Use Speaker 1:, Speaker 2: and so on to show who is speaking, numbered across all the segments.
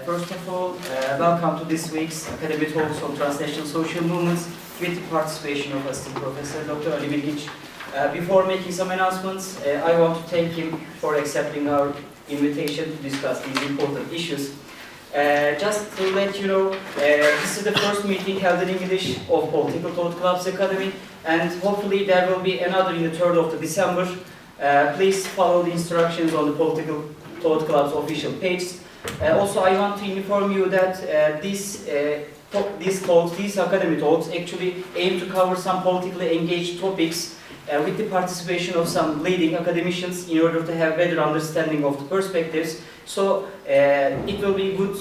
Speaker 1: First of all, welcome to this week's Academy Talks on Transnational Social Movements with the participation of Assistant Professor Dr. Ali Bilgiç. Before making some announcements, I want to thank him for accepting our invitation to discuss these important issues. Just to let you know, this is the first meeting held in English of Political Thought Club's Academy, and hopefully there will be another in the 3rd of December. Please follow the instructions on the Political Thought Club's official page. Also, I want to inform you that these academy talks actually aim to cover some politically engaged topics with the participation of some leading academicians in order to have better understanding of the perspectives. So it will be good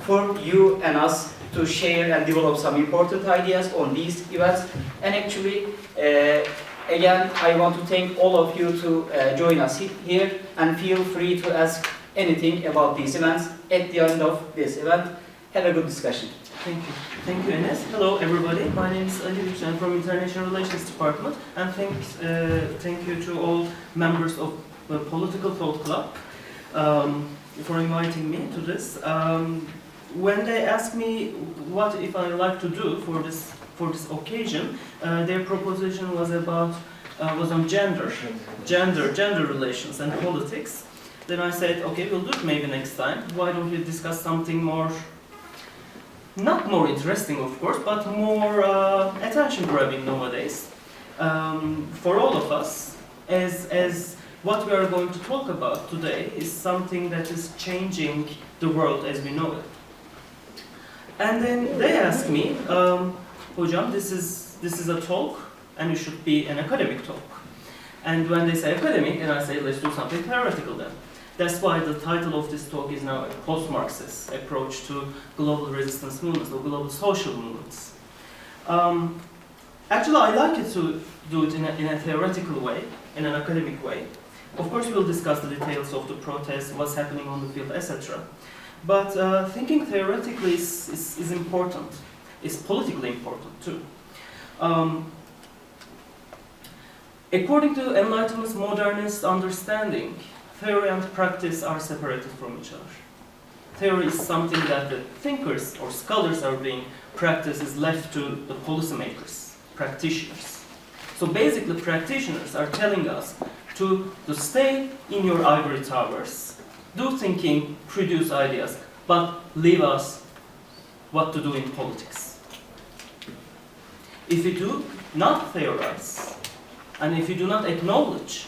Speaker 1: for you and us to share and develop some important ideas on these events. And actually, again, I want to thank all of you to join us here, and feel free to ask anything about these events at the end of this event. Have a good discussion.
Speaker 2: Thank you. Thank you, Enes. Hello, everybody. My name is Ali Bilgiç. I'm from International Relations Department, and thank you to all members of the Political Thought Club for inviting me to this. When they asked me what if I like to do for this occasion, their proposition was on gender relations and politics. Then I said, okay, we'll do it maybe next time. Why don't we discuss something more, not more interesting, of course, but more attention-grabbing nowadays for all of us, as what we are going to talk about today is something that is changing the world as we know it. And then they asked me, Hocam, this is a talk, and it should be an academic talk. And when they say academic, and I say, let's do something theoretical then. That's why the title of this talk is now a Post-Marxist approach to global resistance movements or global social movements. Actually, I like it to do it in a theoretical way, in an academic way. Of course, we'll discuss the details of the protests, what's happening on the field, etc. But thinking theoretically is important. It's politically important too. According to Enlightenment's modernist understanding, theory and practice are separated from each other. Theory is something that the thinkers or scholars are being practiced, is left to the policymakers, practitioners. So basically, practitioners are telling us to stay in your ivory towers, do thinking, produce ideas, but leave us what to do in politics. If you do not theorize, and if you do not acknowledge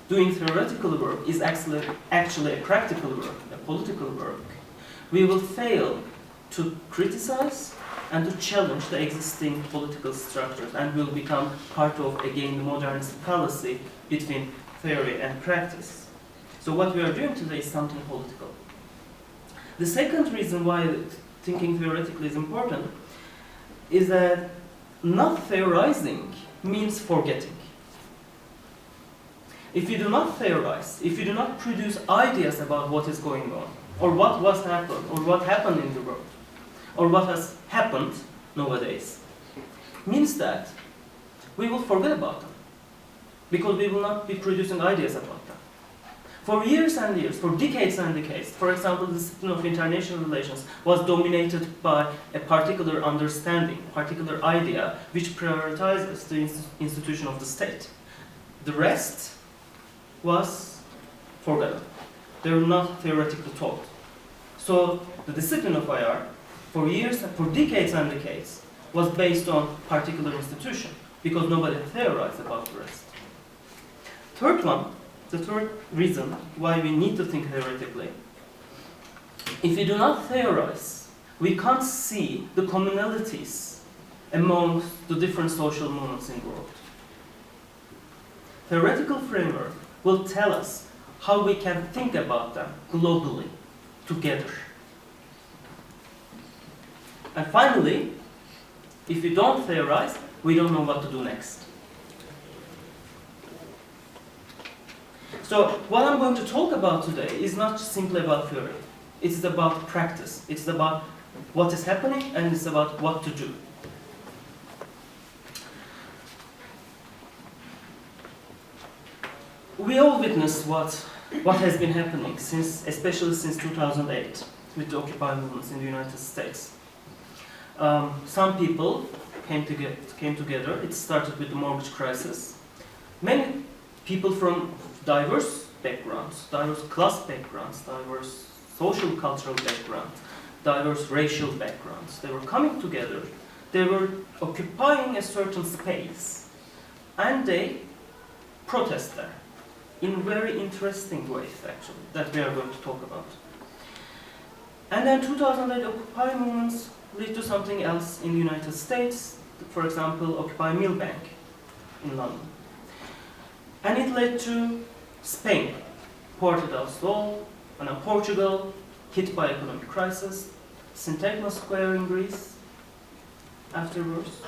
Speaker 2: doing theoretical work is actually a practical work, a political work, we will fail to criticize and to challenge the existing political structures, and will become part of, again, the modernist fallacy between theory and practice. So what we are doing today is something political. The second reason why thinking theoretically is important is that not theorizing means forgetting. If you do not theorize, if you do not produce ideas about what is going on, or what was happened, or what happened in the world, or what has happened nowadays, means that we will forget about them, because we will not be producing ideas about them. For years and years, for decades and decades, for example, the discipline of international relations was dominated by a particular understanding, particular idea, which prioritizes the institution of the state. The rest was forgotten. They were not theoretically taught. So the discipline of IR, for years, for decades and decades, was based on particular institution, because nobody theorized about the rest. The third reason why we need to think theoretically, if we do not theorize, we can't see the commonalities among the different social movements in the world. Theoretical framework will tell us how we can think about them globally, together. And finally, if we don't theorize, we don't know what to do next. So what I'm going to talk about today is not simply about theory. It's about practice. It's about what is happening, and it's about what to do. We all witnessed what has been happening especially since 2008. with the Occupy movements in the United States. Some people came together. It started with the mortgage crisis. Many people from diverse backgrounds, diverse class backgrounds, diverse social cultural backgrounds, diverse racial backgrounds, they were coming together. They were occupying a certain space, and they protest there in very interesting ways, actually, that we are going to talk about. And then 2008 Occupy movements lead to something else in the United States, for example, Occupy Millbank in London. And it led to Spain, Porta del Sol, and then Portugal, hit by economic crisis, Syntagma Square in Greece afterwards.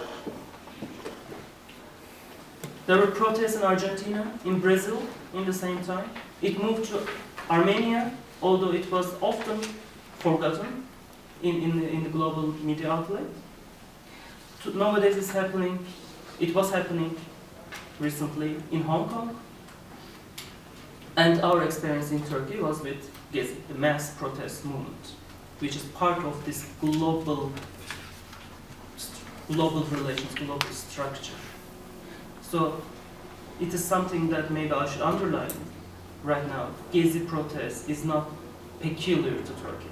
Speaker 2: There were protests in Argentina, in Brazil in the same time. It moved to Armenia, although it was often forgotten in the global media outlet. Nowadays it's happening, it was happening recently in Hong Kong. And our experience in Turkey was with Gezi, the mass protest movement, which is part of this global relations, global structure. So it is something that maybe I should underline right now. Gezi protest is not peculiar to Turkey.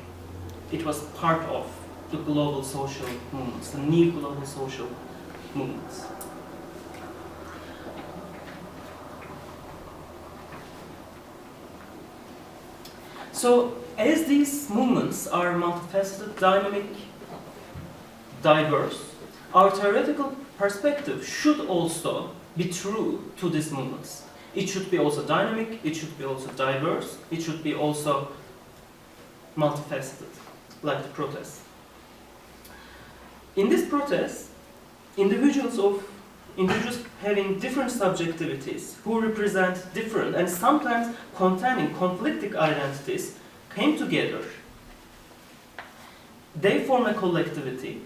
Speaker 2: It was part of the global social movements, the new global social movements. So as these movements are multifaceted, dynamic, diverse, our theoretical perspective should also be true to these movements. It should be also dynamic, it should be also diverse, it should be also multifaceted, like the protests. In this protest, individuals having different subjectivities, who represent different and sometimes containing conflicting identities, came together. They form a collectivity,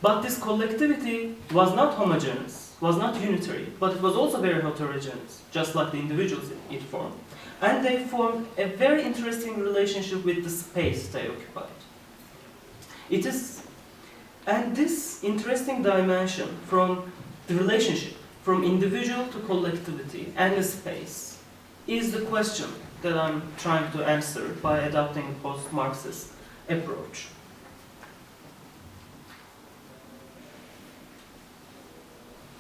Speaker 2: but this collectivity was not homogeneous, was not unitary, but it was also very heterogeneous, just like the individuals it formed. And they formed a very interesting relationship with the space they occupied. And this interesting dimension from the relationship from individual to collectivity and the space is the question that I'm trying to answer by adopting a post-Marxist approach.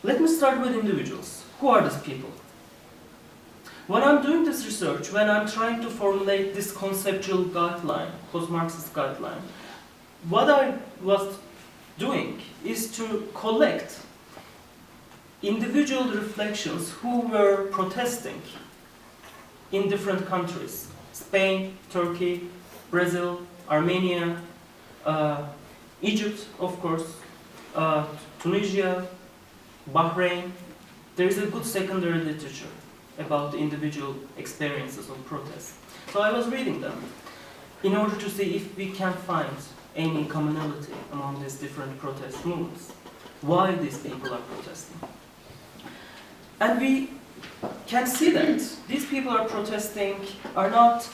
Speaker 2: Let me start with individuals. Who are these people? When I'm doing this research, when I'm trying to formulate this conceptual guideline, post-Marxist guideline, what I was doing is to collect individual reflections who were protesting in different countries. Spain, Turkey, Brazil, Armenia, Egypt, of course, Tunisia, Bahrain. There is a good secondary literature about the individual experiences of protests. So I was reading them in order to see if we can find any commonality among these different protest movements. Why these people are protesting. And we can see that these people are protesting are not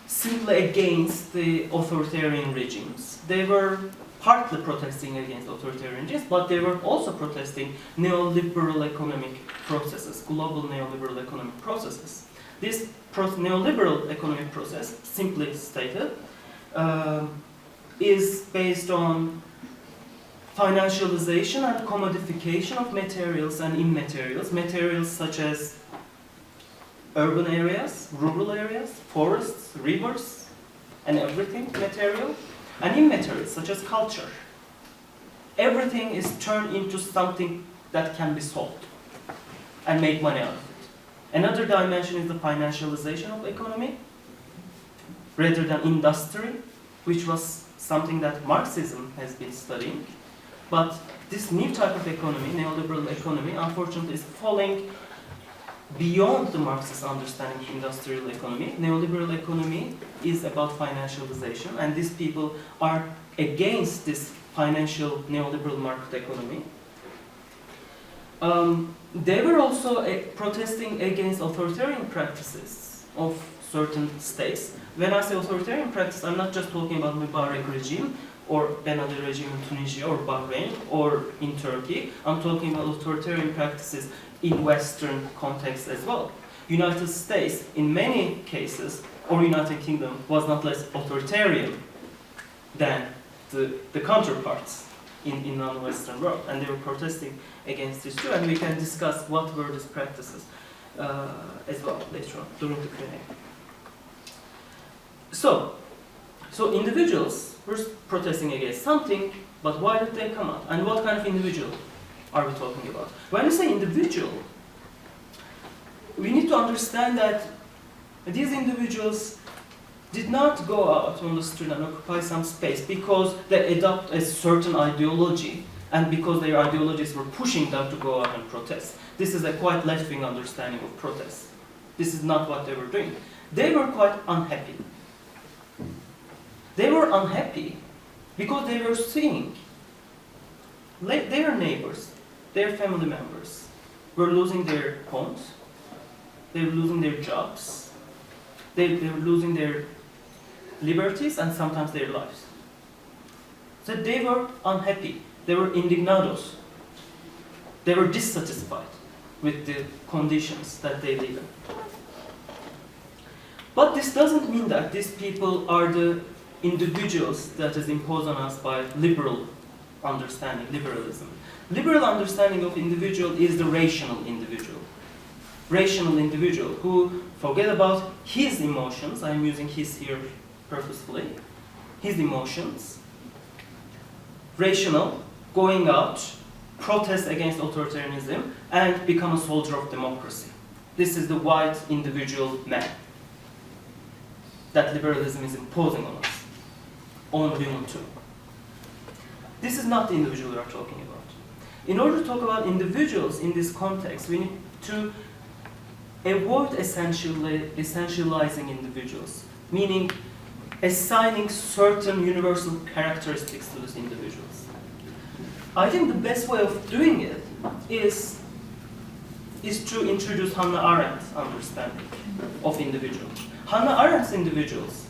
Speaker 2: simply against the authoritarian regimes. They were partly protesting against authoritarian regimes, but they were also protesting neoliberal economic processes, global neoliberal economic processes. This neoliberal economic process, simply stated, is based on financialization and commodification of materials and immaterials, materials such as urban areas, rural areas, forests, rivers, and everything material, and immaterials such as culture. Everything is turned into something that can be sold and make money out of it. Another dimension is the financialization of economy rather than industry, which was something that Marxism has been studying. But this new type of economy, neoliberal economy, unfortunately is falling beyond the Marxist understanding of industrial economy. Neoliberal economy is about financialization, and these people are against this financial neoliberal market economy. They were also protesting against authoritarian practices of certain states. When I say authoritarian practice, I'm not just talking about Mubarak regime or Ben Ali regime in Tunisia or Bahrain or in Turkey. I'm talking about authoritarian practices in Western contexts as well. United States, in many cases, or United Kingdom, was not less authoritarian than the counterparts in non-Western world, and they were protesting against this too, and we can discuss what were these practices as well later on during the Q&A. So individuals were protesting against something, but why did they come out? And what kind of individual are we talking about? When we say individual, we need to understand that these individuals did not go out on the street and occupy some space because they adopt a certain ideology and because their ideologies were pushing them to go out and protest. This is a quite left-wing understanding of protest. This is not what they were doing. They were quite unhappy. They were unhappy because they were seeing their neighbors, their family members were losing their homes, they were losing their jobs, they were losing their liberties and sometimes their lives. So they were unhappy, they were indignados, they were dissatisfied with the conditions that they live in. But this doesn't mean that these people are the individuals that is imposed on us by liberal understanding, liberalism. Liberal understanding of individual is the rational individual. Rational individual who forget about his emotions, I'm using his here purposefully, his emotions, rational, going out, protest against authoritarianism, and become a soldier of democracy. This is the white individual man that liberalism is imposing on us, on women too. This is not the individual we are talking about. In order to talk about individuals in this context, we need to avoid essentializing individuals, meaning assigning certain universal characteristics to these individuals. I think the best way of doing it is to introduce Hannah Arendt's understanding of individuals. Hannah Arendt's individuals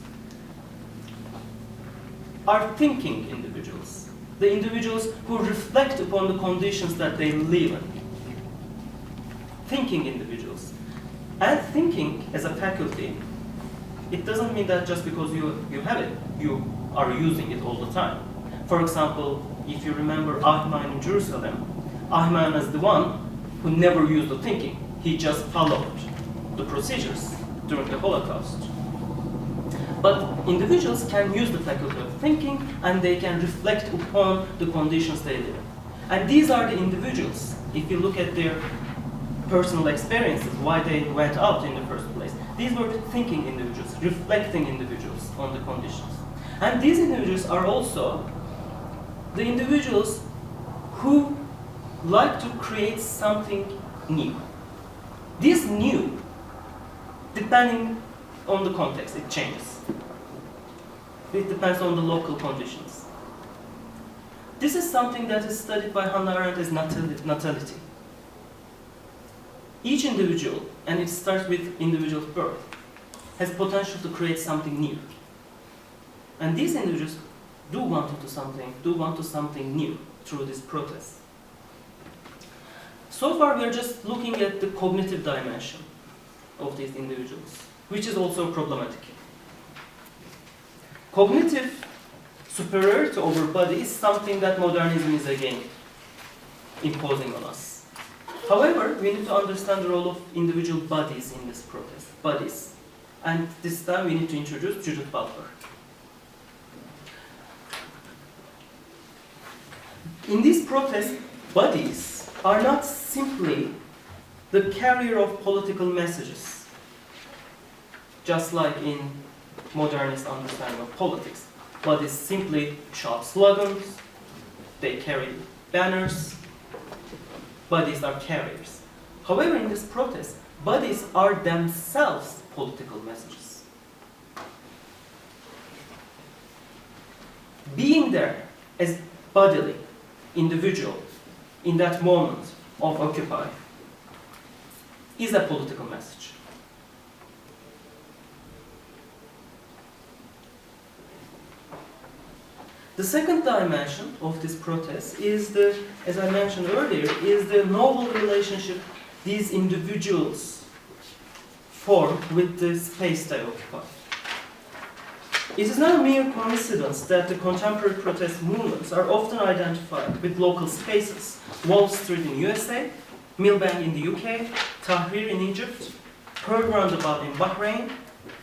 Speaker 2: are thinking individuals, the individuals who reflect upon the conditions that they live in. Thinking individuals. And thinking as a faculty, it doesn't mean that just because you have it, you are using it all the time. For example, if you remember Eichmann in Jerusalem, Eichmann is the one who never used the thinking. He just followed the procedures during the Holocaust. But individuals can use the faculty of thinking and they can reflect upon the conditions they live in. And these are the individuals, if you look at their personal experiences, why they went out in the first place. These were the thinking individuals, reflecting individuals on the conditions. And these individuals are also the individuals who like to create something new. This new, depending on the context, it changes. It depends on the local conditions. This is something that is studied by Hannah Arendt as natality. Each individual, and it starts with individual birth, has potential to create something new. And these individuals do want to something new through this protest. So far we are just looking at the cognitive dimension of these individuals, which is also problematic. Cognitive superiority over body is something that modernism is again imposing on us. However, we need to understand the role of individual bodies in this protest, bodies. And this time we need to introduce Judith Butler. In this protest, bodies are not simply the carrier of political messages, just like in modernist understanding of politics. Bodies simply shout slogans, they carry banners, bodies are carriers. However, in this protest, bodies are themselves political messages. Being there as bodily, individual, in that moment of Occupy, is a political message. The second dimension of this protest is the, as I mentioned earlier, is the novel relationship these individuals form with the space they occupy. It is not a mere coincidence that the contemporary protest movements are often identified with local spaces. Wall Street in USA, Millbank in the UK, Tahrir in Egypt, Pearl Roundabout in Bahrain,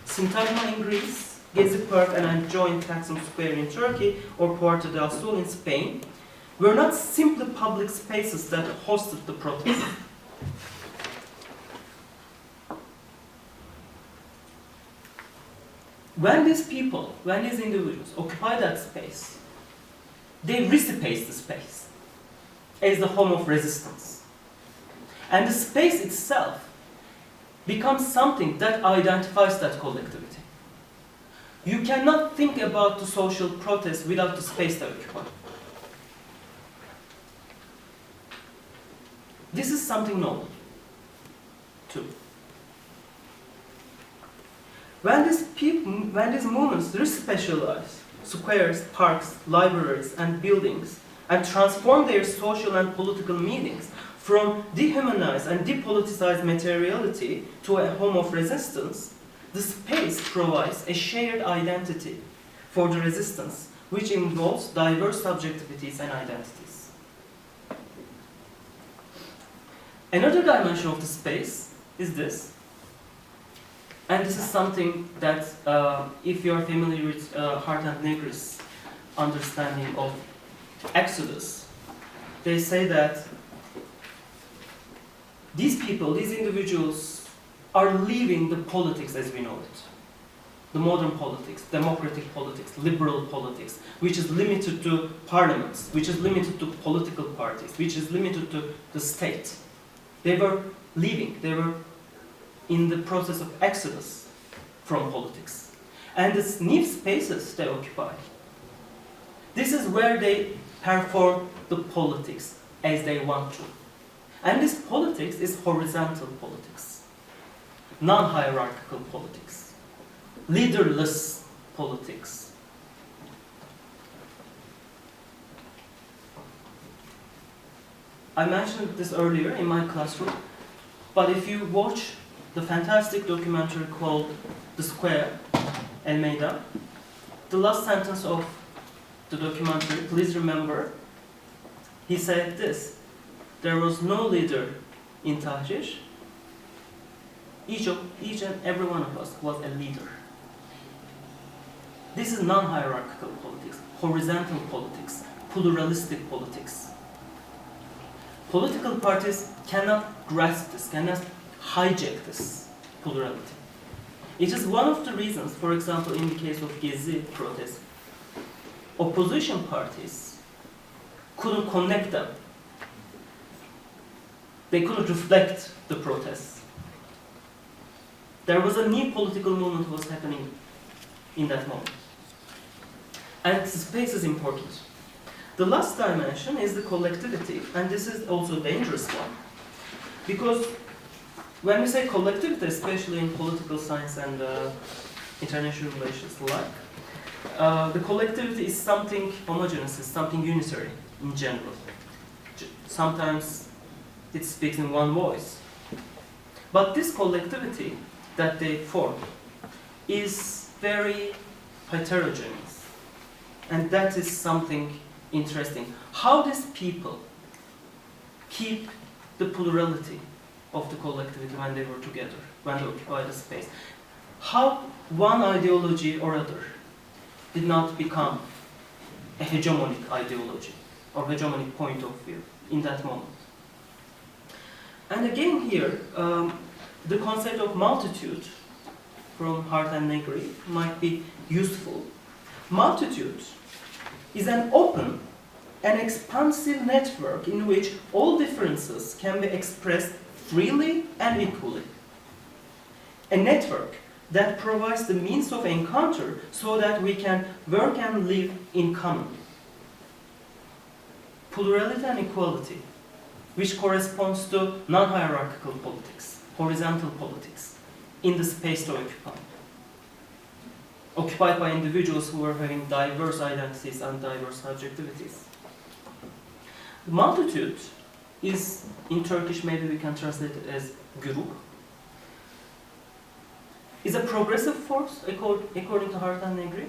Speaker 2: Sintagma in Greece, Gezi Park and adjoining Taksim Square in Turkey, or Puerta del Sol in Spain, were not simply public spaces that hosted the protest. When these people, when these individuals occupy that space, they reciprocate the space as the home of resistance. And the space itself becomes something that identifies that collectivity. You cannot think about the social protest without the space they occupy. This is something novel, too. When these movements re-specialize squares, parks, libraries, and buildings, and transform their social and political meanings from dehumanized and depoliticized materiality to a home of resistance, the space provides a shared identity for the resistance, which involves diverse subjectivities and identities. Another dimension of the space is this. And this is something that, if you are familiar with Hart and Negri's understanding of Exodus, they say that these people, these individuals, are leaving the politics as we know it. The modern politics, democratic politics, liberal politics, which is limited to parliaments, which is limited to political parties, which is limited to the state. They were leaving, they were in the process of exodus from politics. And these new spaces they occupy, this is where they perform the politics as they want to. And this politics is horizontal politics, non-hierarchical politics, leaderless politics. I mentioned this earlier in my classroom, but if you watch the fantastic documentary called The Square, El Meydan, the last sentence of the documentary, please remember, he said this: there was no leader in Tahrir. Each and every one of us was a leader. This is non-hierarchical politics, horizontal politics, pluralistic politics. Political parties cannot grasp this, cannot hijack this plurality. It is one of the reasons, for example, in the case of Gezi protests, opposition parties couldn't connect them. They couldn't reflect the protests. There was a new political movement was happening in that moment. And the space is important. The last dimension is the collectivity, and this is also a dangerous one. Because when we say collectivity, especially in political science and international relations alike, the collectivity is something homogeneous, is something unitary in general. Sometimes it speaks in one voice. But this collectivity that they form is very heterogeneous. And that is something interesting. How these people keep the plurality of the collectivity when they were together, when they occupied the space. How one ideology or other did not become a hegemonic ideology or hegemonic point of view in that moment. And again here, the concept of multitude from Hart and Negri might be useful. Multitude is an open and expansive network in which all differences can be expressed freely and equally. A network that provides the means of encounter so that we can work and live in common. Plurality and equality, which corresponds to non-hierarchical politics, horizontal politics, in the space to occupy. occupied by individuals who were having diverse identities and diverse subjectivities. The multitude is, in Turkish, maybe we can translate it as grup, is a progressive force according to Hartan Negri.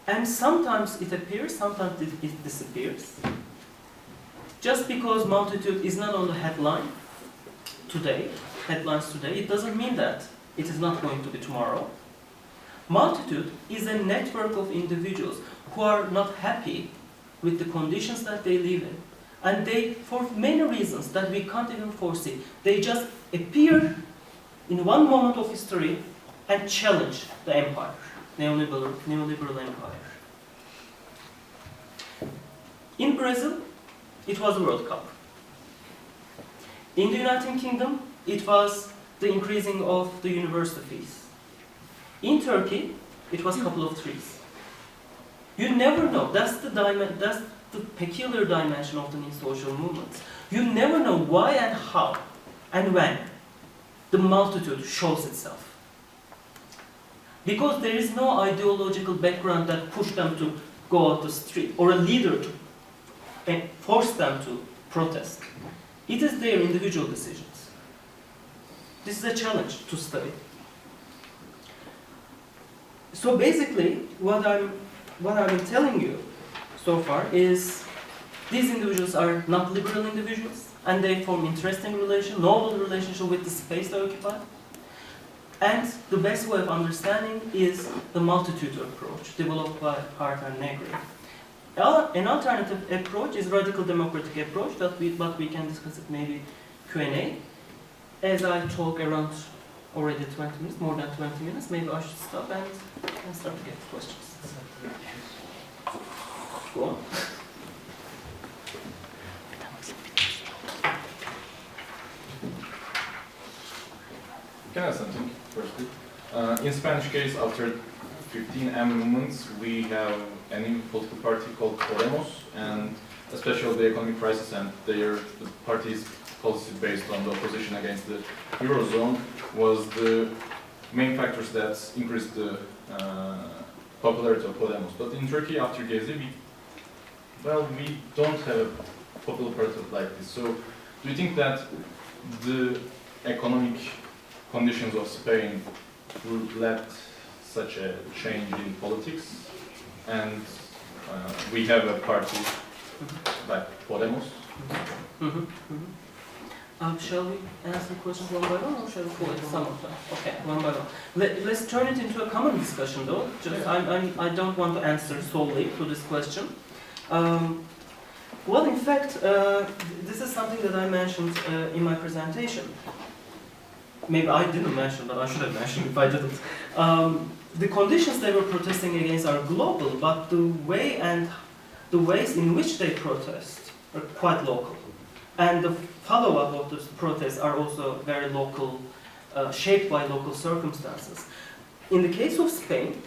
Speaker 2: And sometimes it appears, sometimes it disappears. Just because multitude is not on the headlines today, it doesn't mean that it is not going to be tomorrow. Multitude is a network of individuals who are not happy with the conditions that they live in. And they, for many reasons that we can't even foresee, they just appear in one moment of history and challenge the empire, neoliberal empire. In Brazil, it was the World Cup. In the United Kingdom, it was the increasing of the university fees. In Turkey, it was a couple of trees. You never know. That's the peculiar dimension of the new social movements. You never know why and how and when the multitude shows itself. Because there is no ideological background that pushed them to go out the street, or a leader to force them to protest. It is their individual decisions. This is a challenge to study. So basically, what I've been telling you so far is these individuals are not liberal individuals, and they form interesting noble relationship with the space they occupy. And the best way of understanding is the multitude approach developed by Hartan Negri. An alternative approach is radical democratic approach, but we can discuss it maybe Q&A. As I talk around already 20 minutes, more than 20 minutes, maybe I should stop and start to get questions. Go on.
Speaker 3: Can I add something firstly? In Spanish case, after 15M movements, we have a new political party called Podemos, and especially the economic crisis and the party's policy based on the opposition against the Eurozone was the main factors that increased the popularity of Podemos. But in Turkey, after Gezi, we don't have a popular party like this. So do you think that the economic conditions of Spain would lead such a change in politics, and we have a party like Podemos?
Speaker 2: Shall we answer questions one by one, or shall we collect some of them? Okay, one by one. Let's turn it into a common discussion, though. I don't want to answer solely to this question. Well, in fact, this is something that I mentioned in my presentation. Maybe I didn't mention, but I should have mentioned if I didn't. The conditions they were protesting against are global, but the ways in which they protest are quite local. And the follow-up of those protests are also very local, shaped by local circumstances. In the case of Spain,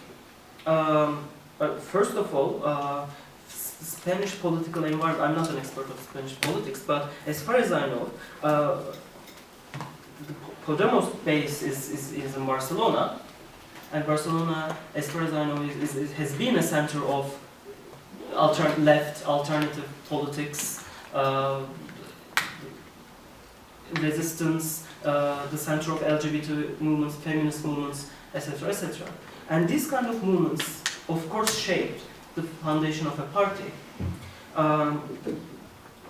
Speaker 2: first of all, Spanish political environment, I'm not an expert of Spanish politics, but as far as I know, the Podemos base is in Barcelona, and Barcelona, as far as I know, has been a center of left alternative politics, resistance, the center of LGBT movements, feminist movements, etc., etc. And these kind of movements, of course, shaped the foundation of a party.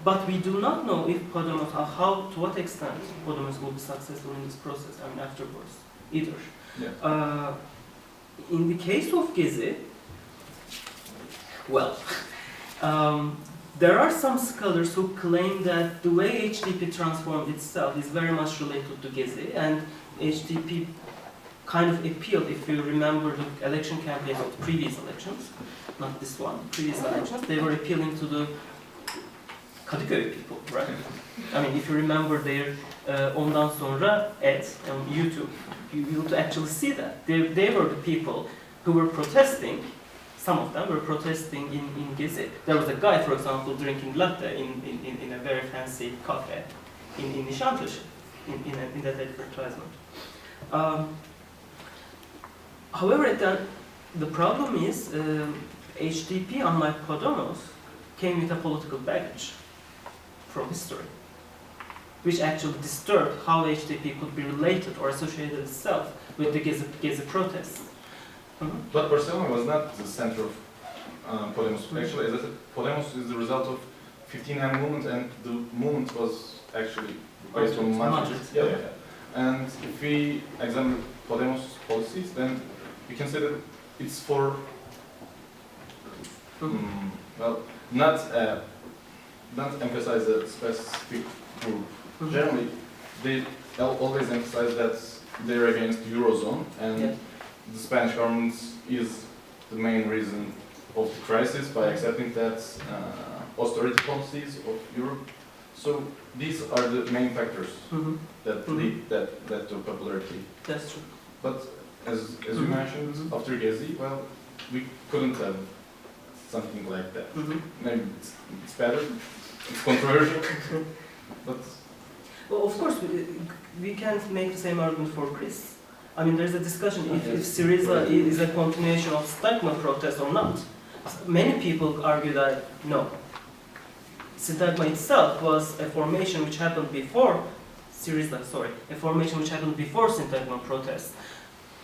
Speaker 2: But we do not know if Podemos, to what extent Podemos will be successful in this process, afterwards, either. Yeah. In the case of Gezi, well, there are some scholars who claim that the way HDP transformed itself is very much related to Gezi, and HDP kind of appealed, if you remember the election campaigns of the previous elections, not this one, previous elections, they were appealing to the Kadıköy people, right? I mean, if you remember their ondan sonra ads on YouTube, you would actually see that. They were the people who were protesting. Some of them were protesting in Gezi. There was a guy, for example, drinking latte in a very fancy cafe in Nişantaşı, in that advertisement. However, the problem is HDP, unlike Podemos, came with a political baggage from history, which actually disturbed how HDP could be related or associated itself with the Gezi protests.
Speaker 3: But Barcelona was not the center of Podemos. Actually, as I said, Podemos is the result of 15M movement, and the movement was actually based on Madrid. Yeah. And if we examine Podemos policies, then we can say that it's for well, not emphasize a specific group. Generally, they always emphasize that they're against the Eurozone, and the Spanish government is the main reason of the crisis by accepting that austerity policies of Europe. So these are the main factors that lead to popularity.
Speaker 2: That's true.
Speaker 3: But as you mentioned, after Gezi, well, we couldn't have something like that. Maybe it's better, it's controversial, but...
Speaker 2: Well, of course, we can't make the same argument for Greece. I mean, there's a discussion if Syriza is a continuation of Syntagma protest or not. Many people argue that no. Syntagma itself was a formation which happened before Syriza, a formation which happened before Syntagma protests.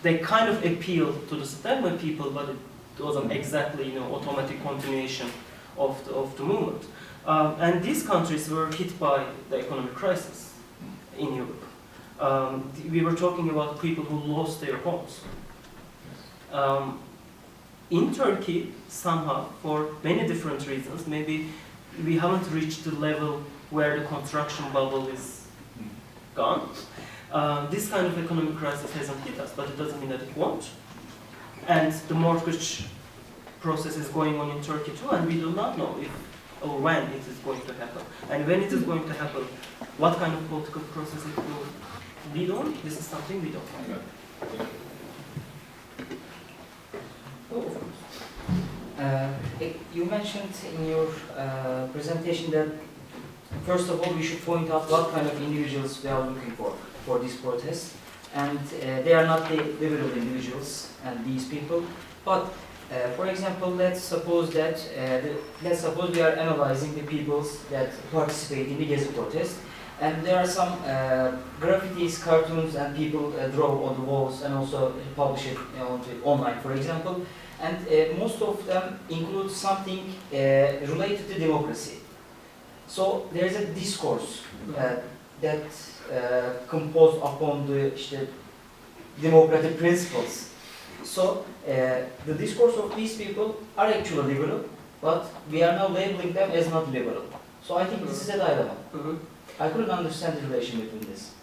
Speaker 2: They kind of appealed to the Syntagma people, but it wasn't exactly, automatic continuation of the movement. And these countries were hit by the economic crisis in Europe. We were talking about people who lost their homes. In Turkey, somehow, for many different reasons, maybe we haven't reached the level where the construction bubble is gone. This kind of economic crisis hasn't hit us, but it doesn't mean that it won't. And the mortgage process is going on in Turkey too, and we do not know if or when it is going to happen. And when it is going to happen, what kind of political process it will lead on, this is something we don't know.
Speaker 1: Oh, of course. You mentioned in your presentation that, first of all, we should point out what kind of individuals we are looking for these protests. And they are not the liberal individuals and these people, but for example, let's suppose we are analyzing the peoples that participate in the Gezi protest, and there are some graffitis, cartoons, and people draw on the walls and also publish it online, for example. And most of them include something related to democracy. So there is a discourse that composed upon the democratic principles. So the discourse of these people are actually liberal, but we are now labeling them as not liberal. So I think this is a dilemma. I couldn't understand the relation between this.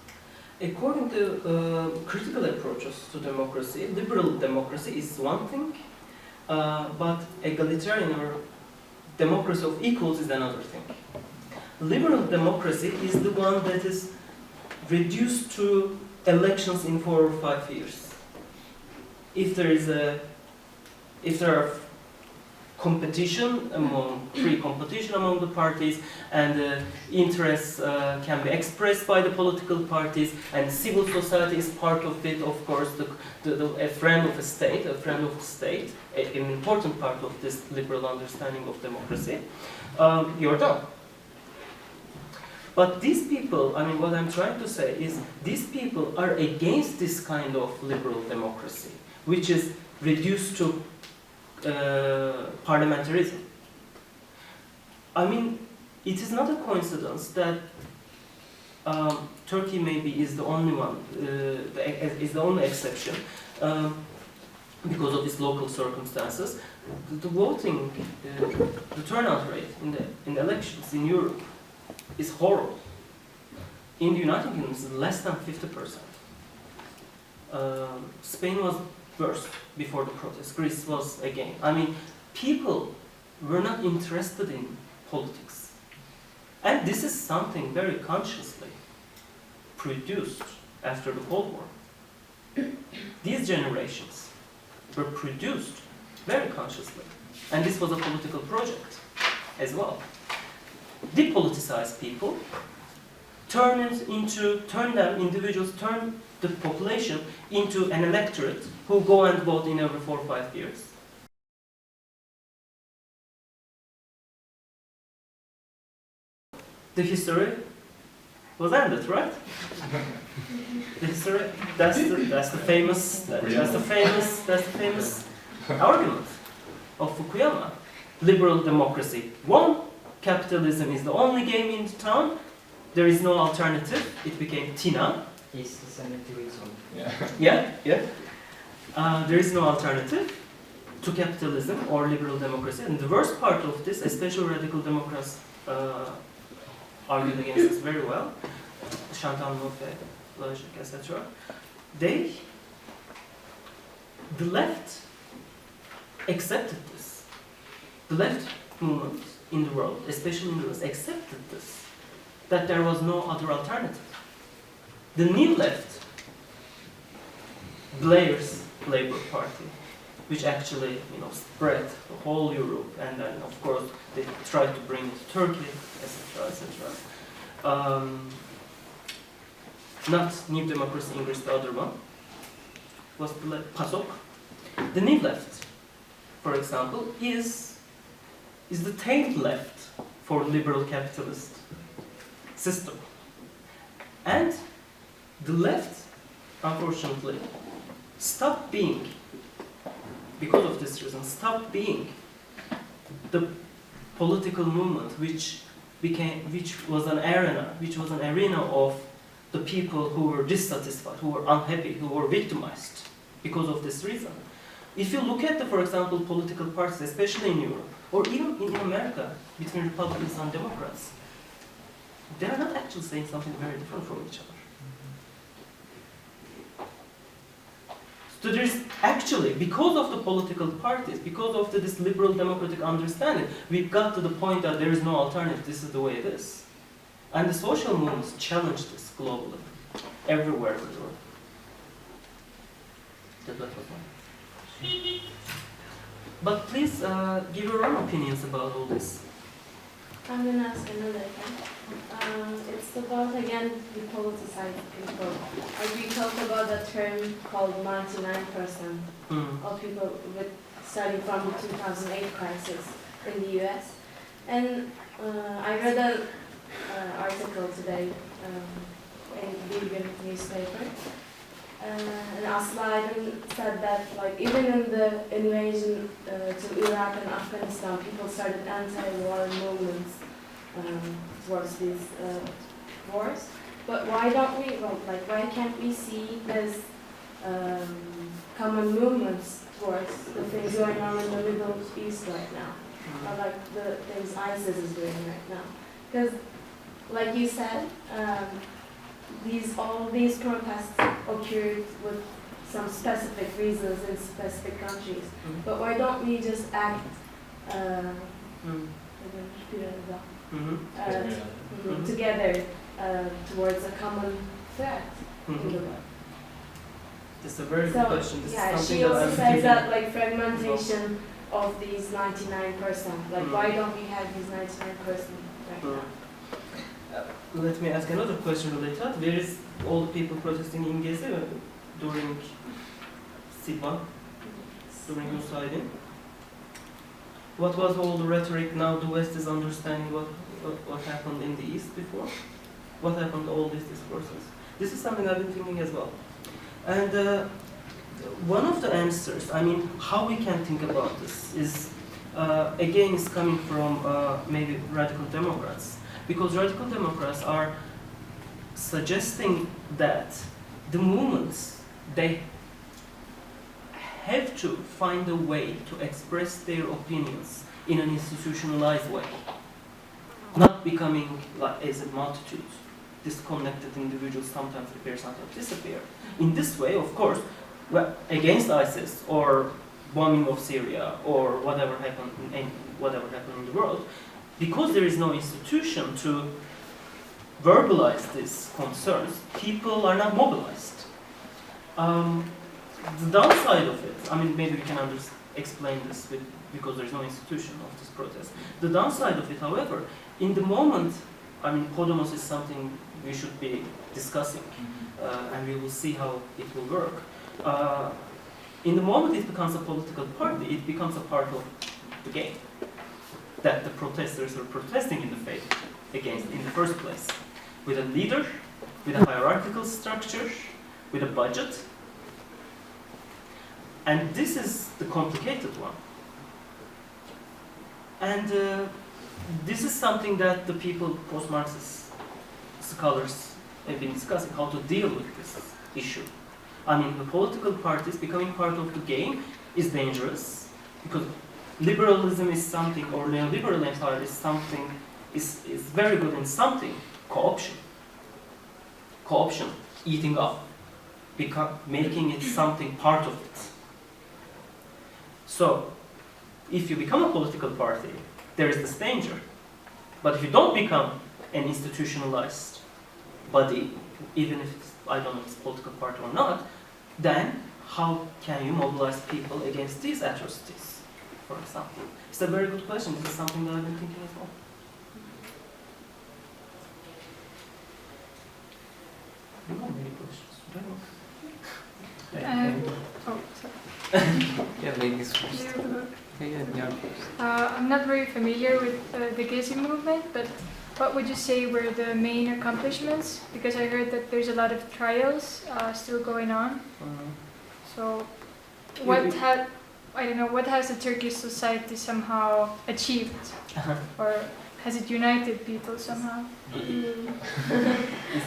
Speaker 2: According to critical approaches to democracy, liberal democracy is one thing, but egalitarian or democracy of equals is another thing. Liberal democracy is the one that is reduced to elections in 4 or 5 years. If there are competition free competition among the parties, and interests can be expressed by the political parties, and civil society is part of it, of course, a friend of the state, an important part of this liberal understanding of democracy, you're done. But these people, I mean, what I'm trying to say is these people are against this kind of liberal democracy, which is reduced to parliamentarism. I mean, it is not a coincidence that Turkey maybe is the only one, is the only exception, because of its local circumstances. The voting, the turnout rate in the elections in Europe is horrible. In the United Kingdom, it's less than 50%. Spain was worse before the protest. Greece was again. I mean, people were not interested in politics. And this is something very consciously produced after the Cold War. These generations were produced very consciously. And this was a political project as well. Depoliticize people turn the population into an electorate who go and vote in every 4 or 5 years. The history was ended, right? The history, that's the famous argument of Fukuyama. Liberal democracy won. Capitalism is the only game in town. There is no alternative. It became Tina.
Speaker 1: Yes, the 72 on.
Speaker 2: Yeah. There is no alternative to capitalism or liberal democracy. And the worst part of this, especially radical Democrats argued against this very well, Chantal Mouffe, Logic, etc. The left accepted this. The left movement in the world, especially in the US, accepted this, that there was no other alternative. The new left, Blair's Labour Party, which actually spread the whole Europe, and then of course they tried to bring it to Turkey, etc. Not New Democracy English, the other one was the PASOK. The new left, for example, is the tamed left for liberal capitalist system. And the left, unfortunately, stopped being, because of this reason, stopped being the political movement which was an arena of the people who were dissatisfied, who were unhappy, who were victimized because of this reason. If you look at for example, political parties, especially in Europe, or even in America, between Republicans and Democrats, they are not actually saying something very different from each other. So there is actually, because of the political parties, because of this liberal democratic understanding, we've got to the point that there is no alternative, this is the way it is. And the social movements challenge this globally, everywhere in the world. That was one. But please give your own opinions about all this.
Speaker 4: I'm going to ask another thing. It's about, again, the politicized people. We talk about a term called 99% of people starting from the 2008 crisis in the US. And I read an article today in the Bilkent newspaper. And Asla said that, even in the invasion to Iraq and Afghanistan, people started anti-war movements towards these wars. But why don't we, why can't we see this common movements towards the things going on in the Middle East right now? Or the things ISIS is doing right now? Because, like you said, all these protests occurred with some specific reasons in specific countries. But why don't we just act together towards a common threat in the world?
Speaker 2: This is a very good question. This is
Speaker 4: she also says that fragmentation of these 99%. Why don't we have these 99% right now?
Speaker 2: Let me ask another question related. Where is all the people protesting in Gezi during Sidvan, during Musaydin? What was all the rhetoric? Now the West is understanding what happened in the East before. What happened to all these discourses? This is something I've been thinking as well. And one of the answers, how we can think about this is, again, is coming from maybe radical Democrats. Because radical Democrats are suggesting that the movements, they have to find a way to express their opinions in an institutionalized way, not becoming as a multitude, disconnected individuals, sometimes appear, sometimes disappear. In this way, of course, against ISIS or bombing of Syria or whatever happened in the world, because there is no institution to verbalize these concerns, people are not mobilized. The downside of it, maybe we can explain this because there is no institution of this protest. The downside of it, however, in the moment, Podemos is something we should be discussing, and we will see how it will work. In the moment it becomes a political party, it becomes a part of the game that the protesters are protesting in the faith against in the first place, with a leader, with a hierarchical structure, with a budget. And this is the complicated one. And this is something that the people, post-Marxist scholars, have been discussing, how to deal with this issue. I mean, the political parties becoming part of the game is dangerous, because liberalism is something, or neoliberal empire is something, is very good in something, co-option. Co-option, eating up, making it something part of it. So, if you become a political party, there is this danger. But if you don't become an institutionalized body, even if it's, I don't know if it's a political party or not, then how can you mobilize people against these atrocities, for example? It's a very good question. This is something that I've been thinking as well. You have many questions.
Speaker 5: Oh, sorry.
Speaker 6: Yeah, ladies first.
Speaker 5: I'm not very familiar with the Gezi movement, but what would you say were the main accomplishments? Because I heard that there's a lot of trials still going on. So, what has the Turkish society somehow achieved, or has it united people somehow?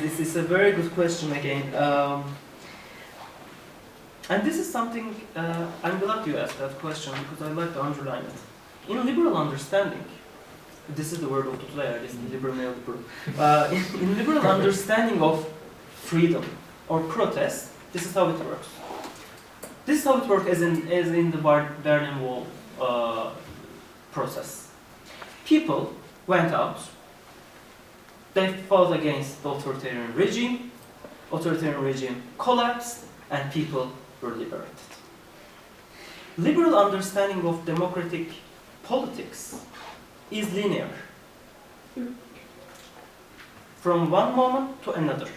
Speaker 2: This is a very good question again. And this is something, I'm glad you asked that question, because I'd like to underline it. In liberal understanding, this is the word of today, I guess, liberal, neoliberal. In liberal understanding of freedom or protest, this is how it works. This is how it works as in the Berlin Wall process. People went out, they fought against the authoritarian regime collapsed, and people were liberated. Liberal understanding of democratic politics is linear. From one moment to another.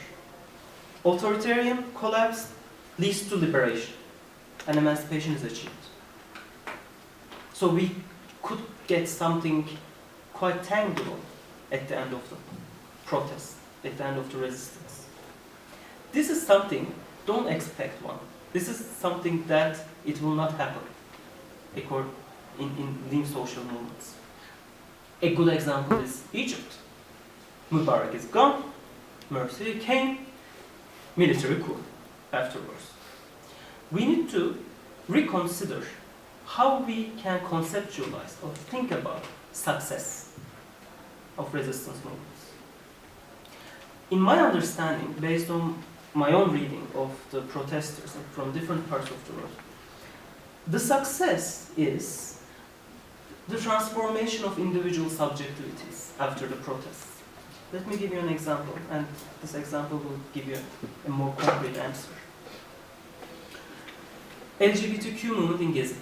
Speaker 2: Authoritarian collapse leads to liberation, and emancipation is achieved. So we could get something quite tangible at the end of the protest, at the end of the resistance. This is something, don't expect one. This is something that it will not happen in new social movements. A good example is Egypt. Mubarak is gone, Morsi came, military coup afterwards. We need to reconsider how we can conceptualize or think about success of resistance movements. In my understanding, based on my own reading of the protesters from different parts of the world, the success is the transformation of individual subjectivities after the protests. Let me give you an example, and this example will give you a more concrete answer. LGBTQ movement in Gezi.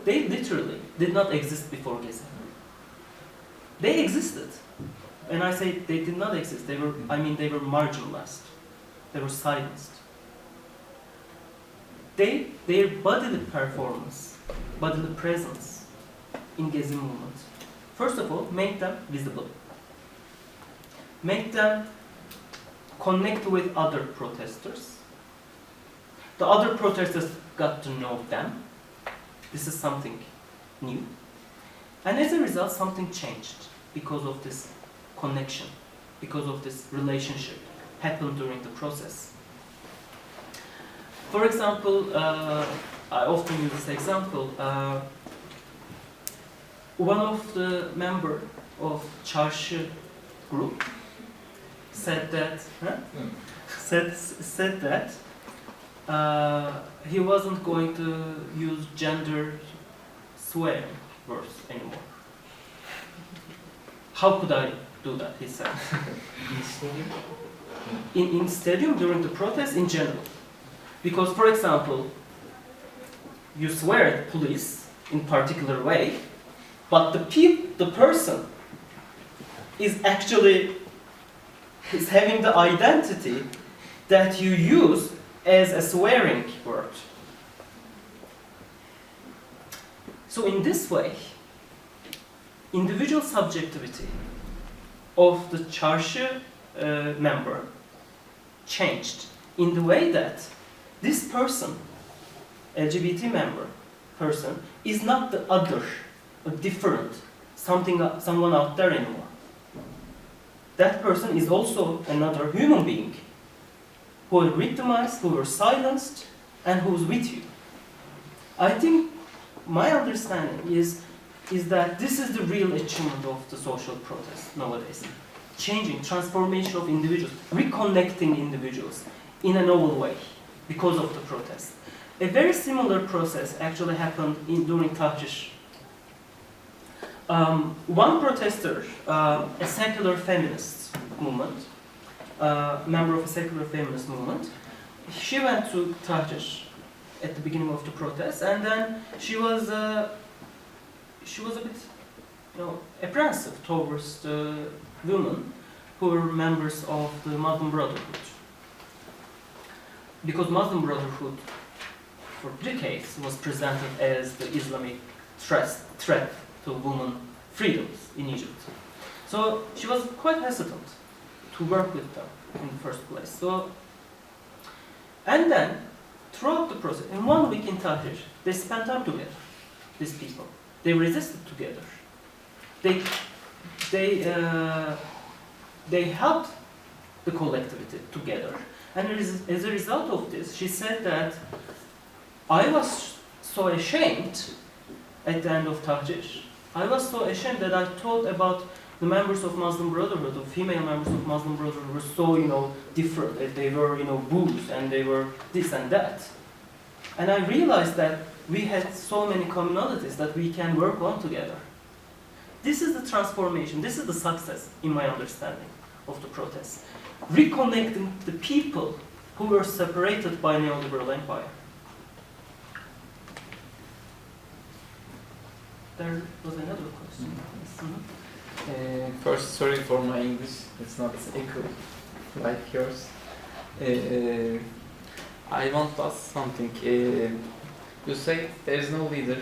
Speaker 2: They literally did not exist before Gezi. They existed. When I say they did not exist, they were marginalized. They were silenced. Their bodily performance, bodily presence in Gezi movement, first of all, make them visible. Make them connect with other protesters. The other protesters got to know them. This is something new. And as a result, something changed because of this connection, because of this relationship happened during the process. For example, I often use this example. One of the members of Çarşı group said that he wasn't going to use gender swearing words anymore. How could I do that, he said. In stadium during the protest in general. Because, for example, you swear at police in particular way, but the person is actually is having the identity that you use as a swearing word. So in this way, individual subjectivity of the çarşı member changed in the way that this person, LGBT member person, is not the other, a different, someone out there anymore. That person is also another human being who are victimized, who are silenced, and who's with you. I think my understanding is that this is the real achievement of the social protest nowadays. Changing, transformation of individuals, reconnecting individuals in a novel way because of the protest. A very similar process actually happened during Tahrir. One protester, a secular feminist movement, member of a secular feminist movement, she went to Tahrir at the beginning of the protest, and then she was a bit, apprehensive towards the women who were members of the Muslim Brotherhood, because Muslim Brotherhood for decades was presented as the Islamic threat to women freedoms in Egypt. So she was quite hesitant to work with them in the first place. So, and then throughout the process, in 1 week in Tahrir, they spent time together. These people, they resisted together. They helped the collectivity together, and as a result of this, she said that I was so ashamed at the end of Tahrir. I was so ashamed that I thought about the members of Muslim Brotherhood, the female members of Muslim Brotherhood were so, different. They were, booze, and they were this and that. And I realized that we had so many commonalities that we can work on together. This is the transformation, this is the success, in my understanding, of the protests. Reconnecting the people who were separated by neoliberal empire. There was another question.
Speaker 6: First, sorry for my English, it's not equal like yours. I want to ask something. You say there is no leader.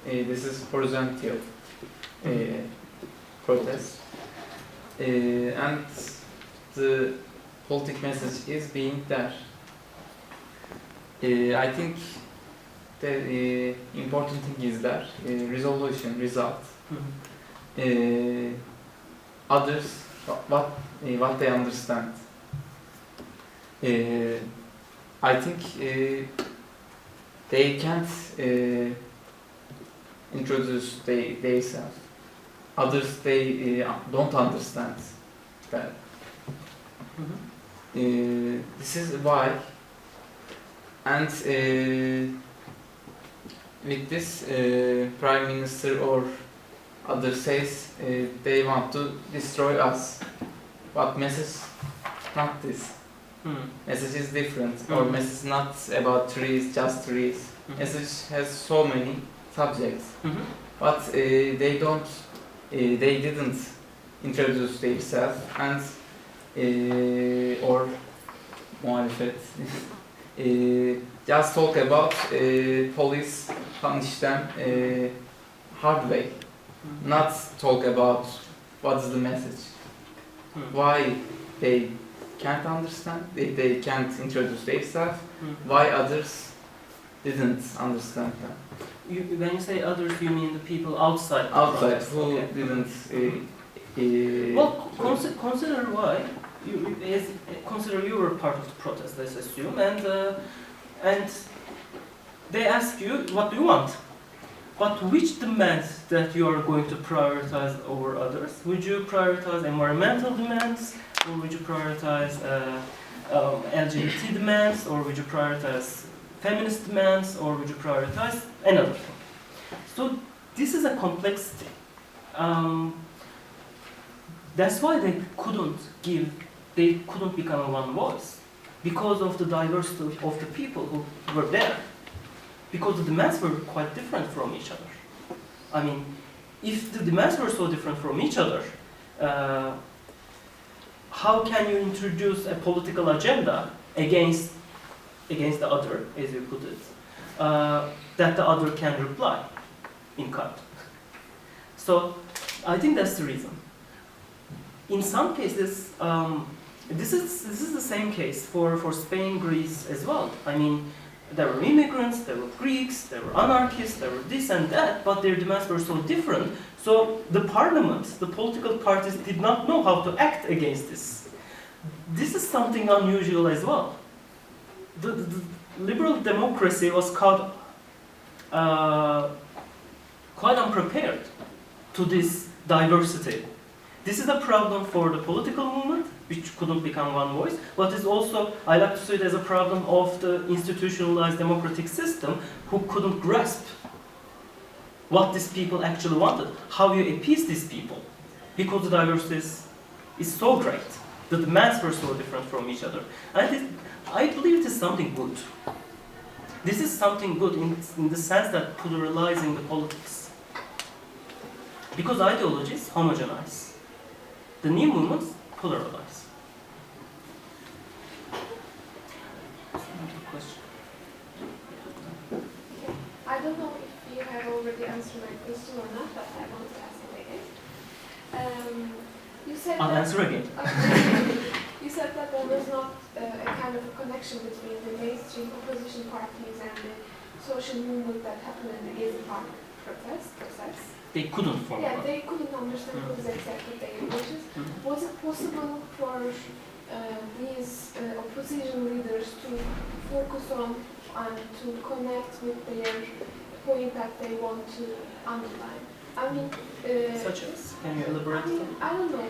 Speaker 6: This is horizontal protest. And the politic message is being there. I think the important thing is that result. Others, what they understand. I think they can't introduce themselves. Others, they don't understand that. This is why, and with this Prime Minister or others says they want to destroy us, but message not this. Message is different, or message not about trees, just trees. Message has so many subjects, but they didn't introduce themselves, and or muhalefet just talk about police punish them hard way, not talk about what is the message, why they can't understand, they can't introduce themselves, why others didn't understand them.
Speaker 2: When you say others, you mean the people outside?
Speaker 6: Outside, who didn't.
Speaker 2: Well, consider why. Consider you were part of the protest, let's assume, and they ask you, what do you want? But which demands that you are going to prioritize over others? Would you prioritize environmental demands, or would you prioritize LGBT demands, or would you prioritize feminist demands, or would you prioritize another thing? So this is a complexity. That's why they couldn't become a one voice, because of the diversity of the people who were there. Because the demands were quite different from each other. I mean, if the demands were so different from each other, how can you introduce a political agenda against the other, as you put it, that the other can reply in kind? So I think that's the reason. In some cases, this is the same case for Spain, Greece as well. I mean, there were immigrants, there were Greeks, there were anarchists, there were this and that, but their demands were so different. So the parliaments, the political parties did not know how to act against this. This is something unusual as well. The liberal democracy was caught quite unprepared to this diversity. This is a problem for the political movement, which couldn't become one voice, but it's also, I like to see it as a problem of the institutionalized democratic system who couldn't grasp what these people actually wanted, how you appease these people, because the diversity is so great, the demands were so different from each other. I believe it is something good. This is something good in the sense that pluralizing the politics. Because ideologies homogenize. The new movements polarize.
Speaker 4: I don't know if you have already answered my question or not, but I want to ask it again. You said
Speaker 2: I'll
Speaker 4: that,
Speaker 2: answer again.
Speaker 4: you said that there was not a kind of a connection between the mainstream opposition parties and the social movement that happened in the Gezi Park process.
Speaker 2: They couldn't form
Speaker 4: Yeah,
Speaker 2: one.
Speaker 4: they couldn't understand what is exactly their wishes. Was it possible for these opposition leaders to focus on and to connect with their point that they want to underline? I mean,
Speaker 2: Such as? Can you elaborate?
Speaker 4: I don't know.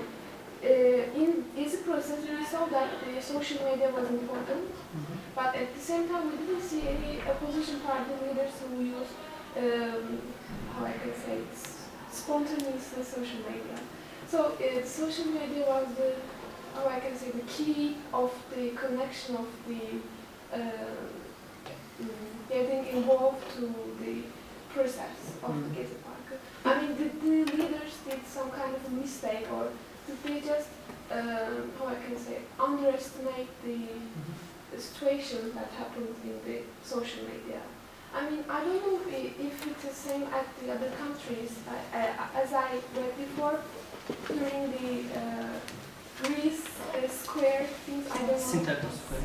Speaker 4: In this process, we saw that social media was important, but at the same time, we didn't see any opposition party leaders who used, how I can say, spontaneous social media. So social media was the, how I can say, the key of the connection of the getting involved to the process of the Gezi Park. I mean, did the leaders did some kind of a mistake, or did they just, how I can say, underestimate the situation that happened in the social media? I mean, I don't know if it's the same at the other countries. As I read before, during the Greece square things, I don't know.
Speaker 2: Syntagma square.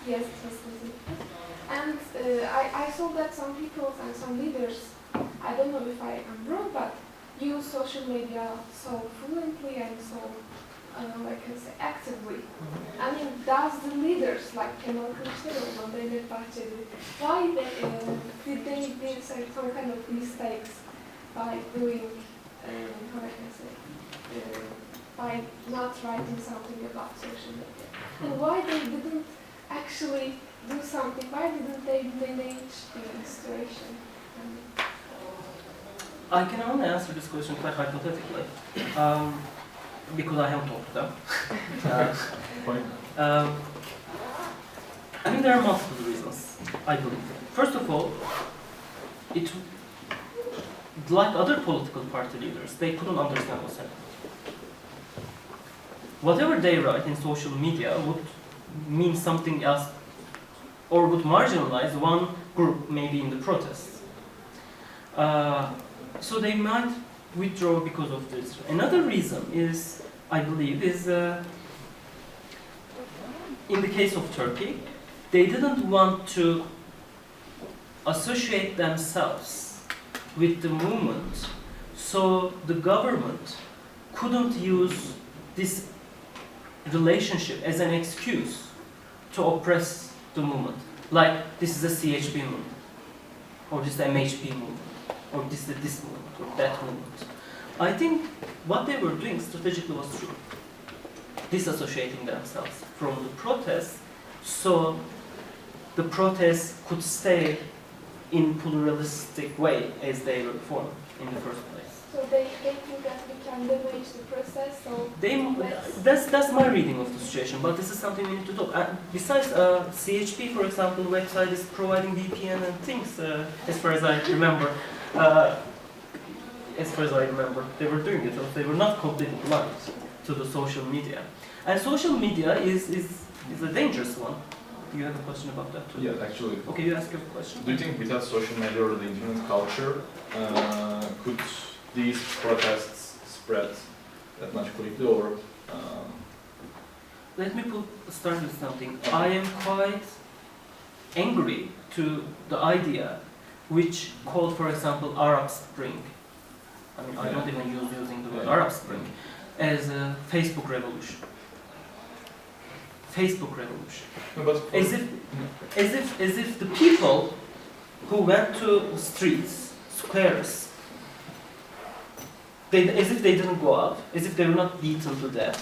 Speaker 4: Yes, it was Syntax. And I saw that some people and some leaders, I don't know if I am wrong, but use social media so fluently and so, I can say, actively. I mean, does the leaders like Kemal Kılıçdaroğlu or Devlet Bahçeli, why did they do some kind of mistakes by doing, how I can say, by not writing something about social media? And why they didn't actually do something? Why didn't they manage the situation?
Speaker 2: I can only answer this question quite hypothetically, because I haven't talked to them. I mean, there are multiple reasons, I believe. First of all, like other political party leaders, they couldn't understand what's happening. Whatever they write in social media would mean something else, or would marginalize one group maybe in the protests. So they might withdraw because of this. Another reason is, I believe, is in the case of Turkey, they didn't want to associate themselves with the movement, so the government couldn't use this relationship as an excuse to oppress the movement. Like, this is a CHP movement, or this is an MHP movement, or this is this movement, or that movement. I think what they were doing strategically was true. Disassociating themselves from the protests, so the protests could stay in pluralistic way as they were formed in the first place.
Speaker 4: So they think that we can damage the process, so
Speaker 2: That's my reading of the situation, but this is something we need to talk. Besides, CHP, for example, website is providing VPN and things, as far as I remember. as far as I remember, they were doing it, or they were not completely blind to the social media. And social media is a dangerous one. You have a question about that too?
Speaker 3: Yeah, actually.
Speaker 2: Okay, you ask your question.
Speaker 3: Do you think without social media or the internet culture, could these protests spread that much quickly, or?
Speaker 2: Let me start with something. I am quite angry to the idea which called, for example, Arab Spring. I mean, I don't even use using the word Arab Spring as a Facebook revolution. Facebook revolution.
Speaker 3: No, but
Speaker 2: As if the people who went to streets, squares, as if they didn't go out, as if they were not beaten to death,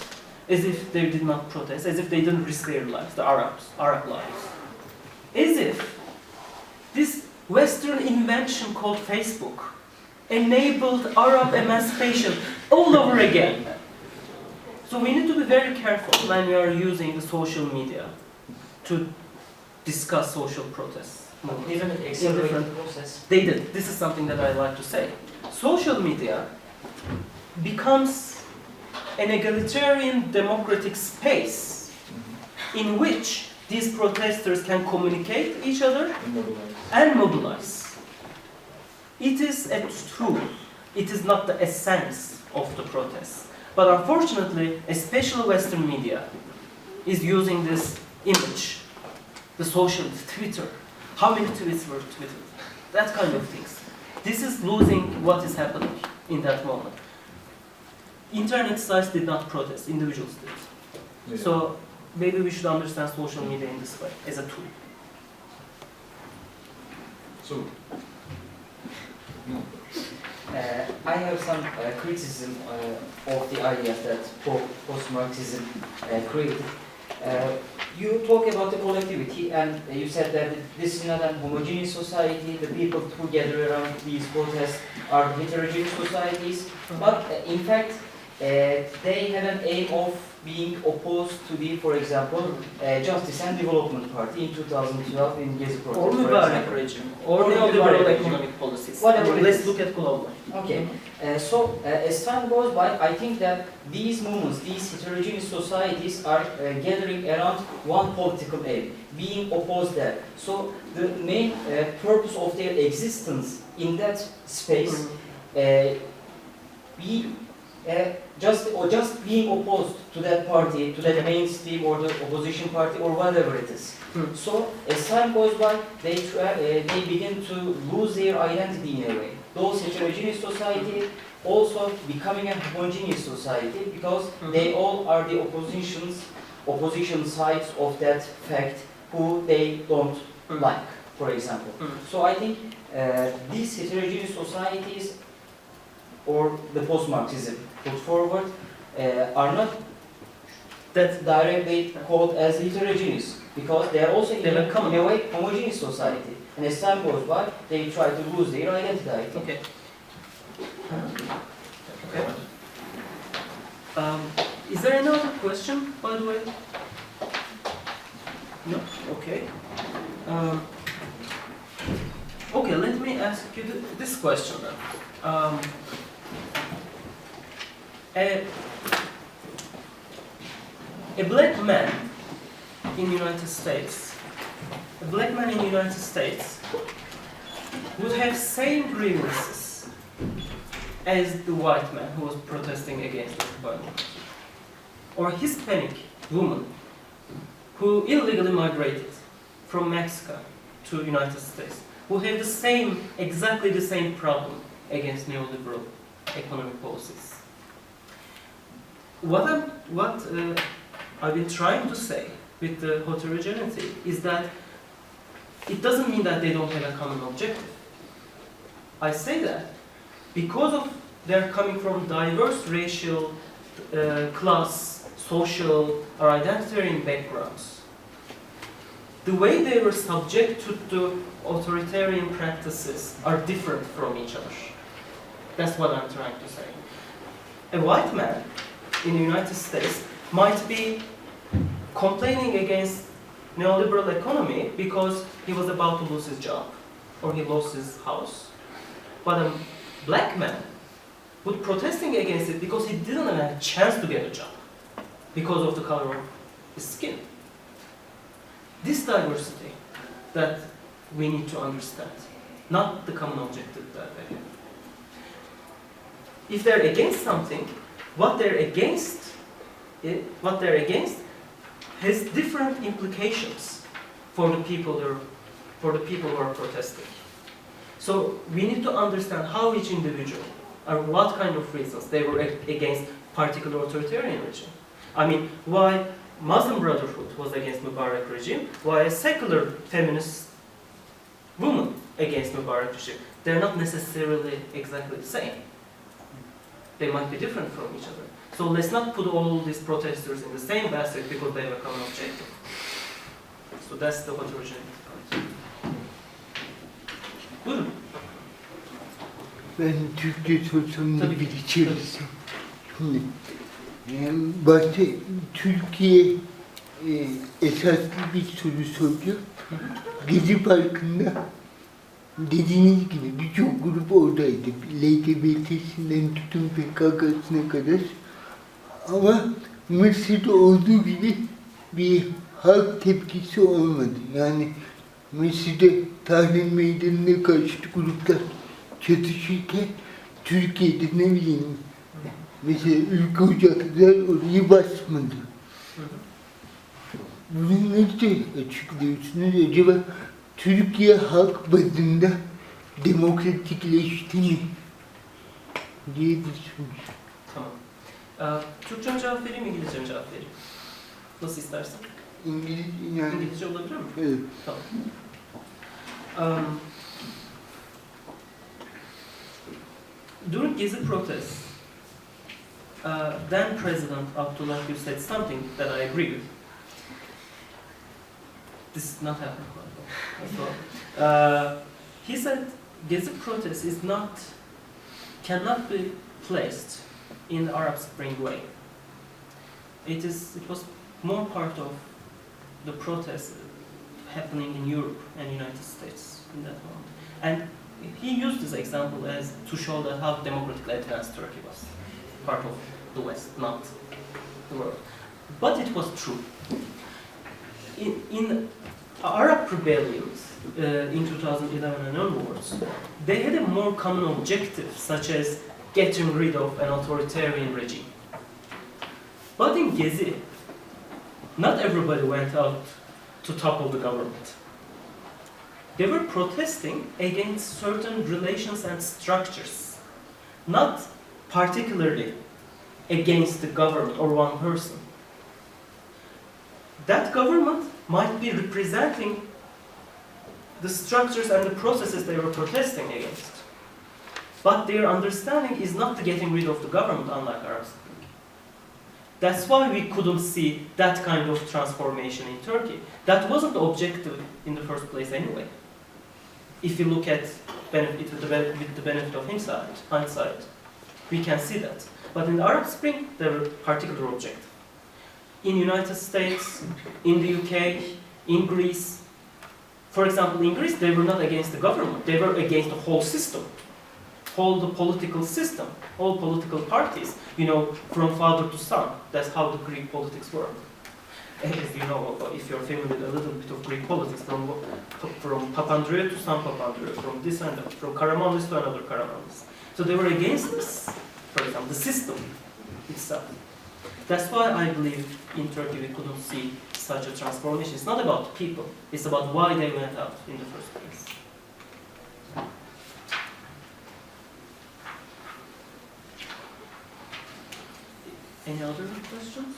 Speaker 2: as if they did not protest, as if they didn't risk their lives, the Arab lives. As if this Western invention called Facebook enabled Arab emancipation all over again. So we need to be very careful when we are using the social media to discuss social protests.
Speaker 1: Even an accelerated process.
Speaker 2: They did. This is something that I like to say. Social media becomes an egalitarian democratic space in which these protesters can communicate each other and mobilize. It is a truth. It is not the essence of the protest. But unfortunately, especially Western media is using this image, the social Twitter. How many tweets were tweeted? That kind of things. This is losing what is happening in that moment. Internet sites did not protest, individuals did.
Speaker 3: Yeah.
Speaker 2: So maybe we should understand social media in this way, as a tool.
Speaker 3: So, no.
Speaker 1: I have some criticism of the ideas that post-Marxism created. You talk about the collectivity, and you said that this is not a homogeneous society. The people who gather around these protests are heterogeneous societies. But in fact, they have an aim of being opposed to the, for example, Justice and Development Party in 2012 in Gezi protest.
Speaker 2: Or Mubarak regime, or neoliberal economic policies.
Speaker 1: Whatever it
Speaker 2: Let's
Speaker 1: is.
Speaker 2: look at global.
Speaker 1: Okay, so as time goes by, I think that these movements, these heterogeneous societies are gathering around one political aim, being opposed there. So the main purpose of their existence in that space, just being opposed to that party, to that mainstream or the opposition party or whatever it is. So as time goes by, they begin to lose their identity in a way. Those heterogeneous society also becoming a homogeneous society because they all are the opposition sides of that fact who they don't like, for example. So I think these heterogeneous societies or the post-Marxism put forward are not that directly called as heterogeneous because they are also in a way homogeneous society. And as time goes by, they try to lose their identity.
Speaker 2: Okay. Okay. Is there another question, by the way? No? Okay. Okay, let me ask you this question then. A black man in the United States, would have same grievances as the white man who was protesting against the environment, or Hispanic woman who illegally migrated from Mexico to the United States, who have exactly the same problem against neoliberal economic policies. What I've been trying to say with the heterogeneity is that it doesn't mean that they don't have a common objective. I say that because of they're coming from diverse racial, class, social, or identitarian backgrounds. The way they were subject to authoritarian practices are different from each other. That's what I'm trying to say. A white man in the United States might be complaining against neoliberal economy because he was about to lose his job or he lost his house. But a black man but protesting against it because he didn't have a chance to get a job because of the color of his skin. This diversity that we need to understand, not the common objective that they have. If they're against something, what they're against has different implications for the people who are protesting. So we need to understand how each individual, or what kind of reasons they were against particular authoritarian regime. I mean, why Muslim Brotherhood was against Mubarak regime, why a secular feminist woman against Mubarak regime. They're not necessarily exactly the same. They might be different from each other. So let's not put all these protesters in the same basket because they have a common objective. So that's the heterogeneity part. Buyurun.
Speaker 7: Ben Türkçe sosyalinde
Speaker 2: Tabii ki,
Speaker 7: bir içerisinde. Şimdi, başta Türkiye esaslı bir soru soracağım. Gezi Parkı'nda dediğiniz gibi birçok grup oradaydı. LGBT'sinden tutun PKK'sına kadar. Ama Mısır'da olduğu gibi bir halk tepkisi olmadı. Yani Mısır'da Tahrir Meydanı'na karşı gruplar çatışırken Türkiye'de ne bileyim mesela ülke ocaklılar orayı basmadı. Bunu nasıl açıklıyorsunuz? Acaba Türkiye halk bazında demokratikleşti mi diye düşünüyorum.
Speaker 2: Tamam. Türkçe mi cevap vereyim, İngilizce mi cevap vereyim? Nasıl istersen. İngilizce olabilir mi?
Speaker 7: Evet.
Speaker 2: Tamam. During Gezi protests, then President Abdullah Gül said something that I agree with. This did not happen quite well. He said Gezi protest cannot be placed in the Arab Spring way. It was more part of the protests happening in Europe and United States in that moment. And he used this example as to show that how democratically advanced Turkey was, part of the West, not the world. But it was true. In Arab rebellions in 2011 and onwards, they had a more common objective, such as getting rid of an authoritarian regime. But in Gezi, not everybody went out to topple the government. They were protesting against certain relations and structures, not particularly against the government or one person. That government might be representing the structures and the processes they were protesting against. But their understanding is not the getting rid of the government, unlike Arab Spring. That's why we couldn't see that kind of transformation in Turkey. That wasn't the objective in the first place anyway. If you look at it with the benefit of hindsight, we can see that. But in the Arab Spring, there were particular objectives. In the United States, in the UK, in Greece. For example, in Greece, they were not against the government. They were against the whole system, the political system, all political parties. You know, from father to son. That's how the Greek politics work. As you know, if you're familiar with a little bit of Greek politics, from Papandreou to San Papandreou, from this and that, from Karamanlis to another Karamanlis. So they were against this, for example, the system itself. That's why I believe in Turkey we couldn't see such a transformation. It's not about people, it's about why they went out in the first place. Any other questions?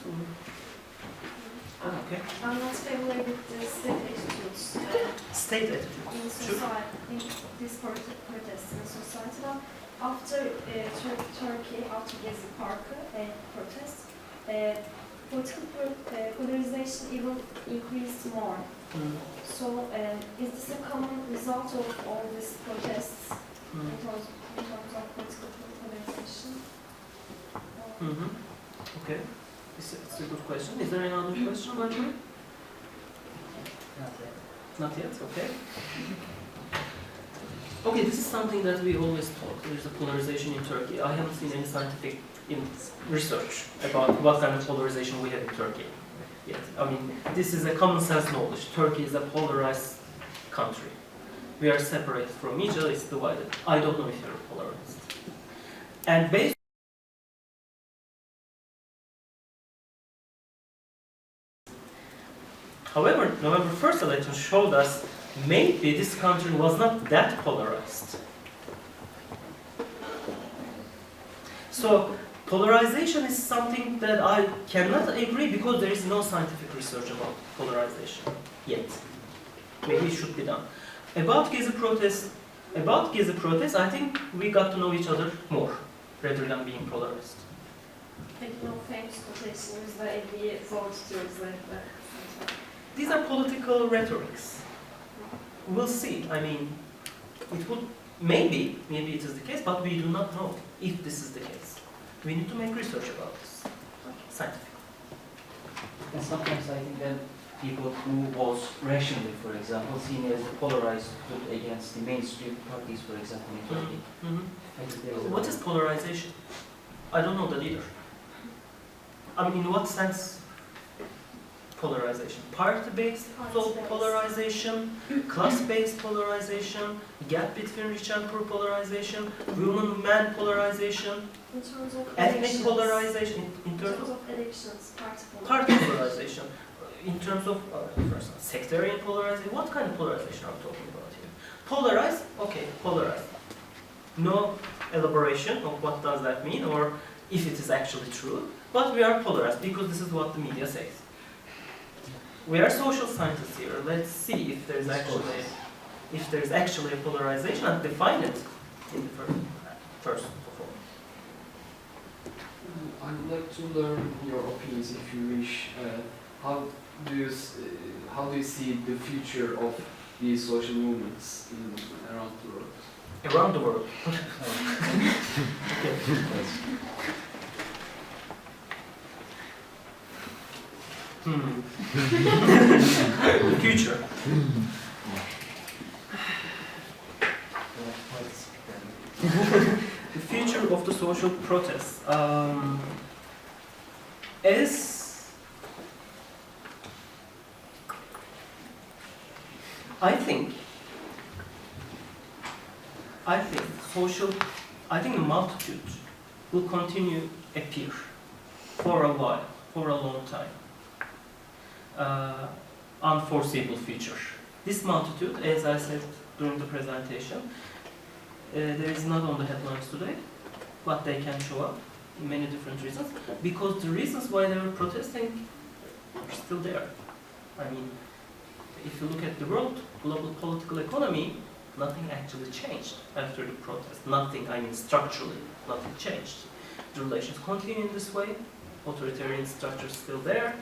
Speaker 2: Okay.
Speaker 4: I'm not familiar with the state attitudes
Speaker 2: State
Speaker 4: in
Speaker 2: attitudes.
Speaker 4: society, in this protests in society. But after Turkey, after Gezi Parkı protests, political polarization even increased more. So is this a common result of all these protests in terms of political polarization?
Speaker 2: Okay, it's a good question. Is there another question, by the way?
Speaker 1: Not yet.
Speaker 2: Not yet, okay. Okay, this is something that we always talk. There's a polarization in Turkey. I haven't seen any scientific research about what kind of polarization we have in Turkey yet. I mean, this is a common sense knowledge. Turkey is a polarized country. We are separated from each other, it's divided. I don't know if you're polarized. And based However, November 1st election showed us maybe this country was not that polarized. So, polarization is something that I cannot agree because there is no scientific research about polarization yet. Maybe it should be done. About Gezi protests, I think we got to know each other more rather than being polarized.
Speaker 4: Peki o famous quotation'ımızda 50 zor tutuyoruz zayıflar.
Speaker 2: These are political rhetorics. We'll see. I mean, it would maybe it is the case, but we do not know if this is the case. We need to make research about this, scientific.
Speaker 1: And sometimes I think that people who was rationally, for example, seen as polarized group against the mainstream parties, for example, in Turkey. I think there
Speaker 2: What is polarization? I don't know that either. I mean, in what sense polarization? Party-based
Speaker 4: Party-based.
Speaker 2: polarization, class-based polarization, gap between rich and poor polarization, woman-man polarization,
Speaker 4: In terms of
Speaker 2: ethnic
Speaker 4: elections.
Speaker 2: polarization, in
Speaker 4: In
Speaker 2: terms
Speaker 4: terms
Speaker 2: of
Speaker 4: of elections, party
Speaker 2: party polarization, in terms of for instance, sectarian polarization. What kind of polarization are we talking about here? Polarized? Okay, polarized. No elaboration of what does that mean or if it is actually true, but we are polarized because this is what the media says. We are social scientists here. Let's see if there's actually a polarization and define it in the first of all.
Speaker 8: I would like to learn your opinions, if you wish. How do you see the future of these social movements around the world?
Speaker 2: Around the world. The future. The future of the social protests. I think the multitude will continue appear for a while, for a long time. Unforeseeable future. This multitude, as I said during the presentation, there is not on the headlines today, but they can show up in many different reasons, because the reasons why they were protesting are still there. I mean, if you look at the world, global political economy, nothing actually changed after the protest. Nothing, I mean structurally, nothing changed. The relations continue in this way, authoritarian structures still there.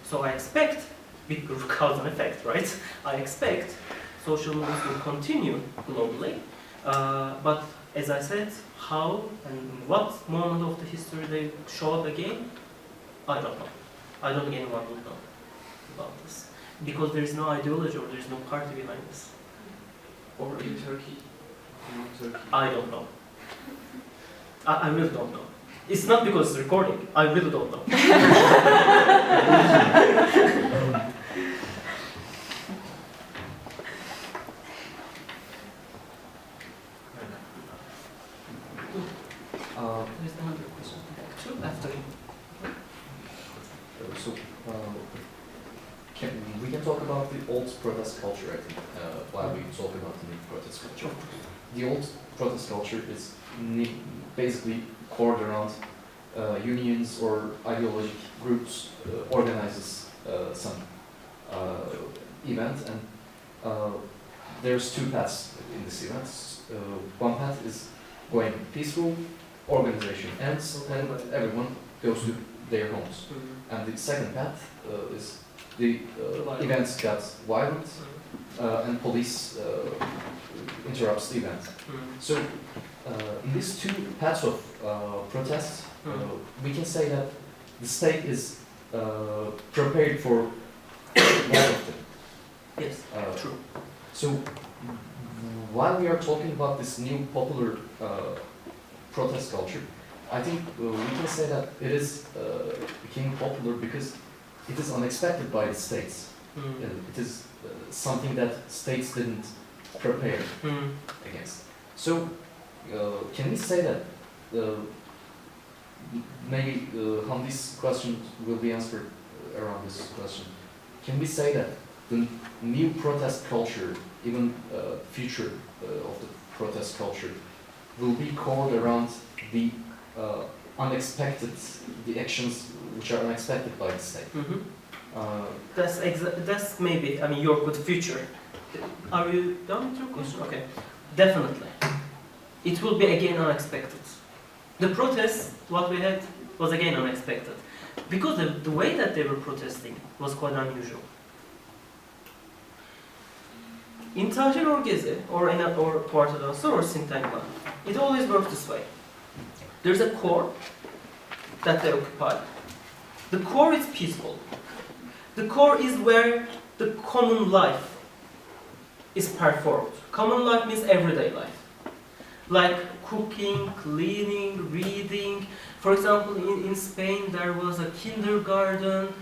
Speaker 2: So I expect, big group cause and effect, right? I expect social movements will continue globally, but as I said, how and in what moment of the history they show up again, I don't know. I don't think anyone will know about this. Because there is no ideology or there is no party behind this.
Speaker 8: Or in Turkey?
Speaker 2: I don't know. I really don't know. It's not because it's recording. I really don't know. There's another question. Two after him.
Speaker 9: So, we can talk about the old protest culture, I think, while we talk about the new protest culture. The old protest culture is basically core around unions or ideologic groups organizes some event, and there's two paths in this event. One path is going peaceful, organization ends, and everyone goes to their homes. And the second path is the events got violent, and police interrupts the event. So, in these two paths of protest, we can say that the state is prepared for all of them.
Speaker 2: Yes, true.
Speaker 9: So, while we are talking about this new popular protest culture, I think we can say that it is becoming popular because it is unexpected by the states. It is something that states didn't prepare against. So, can we say that maybe Hamdi's question will be answered around this question? Can we say that the new protest culture, even future of the protest culture, will be called around the unexpected, the actions which are unexpected by the state?
Speaker 2: That's maybe, I mean, your good future. Are you done with your question? Okay. Definitely. It will be again unexpected. The protest, what we had, was again unexpected. Because the way that they were protesting was quite unusual. In Tahrir or Gezi, or in or Portadası or Sintagma, it always works this way. There's a core that they occupy. The core is peaceful. The core is where the common life is performed. Common life means everyday life. Like cooking, cleaning, reading. For example, in Spain there was a kindergarten,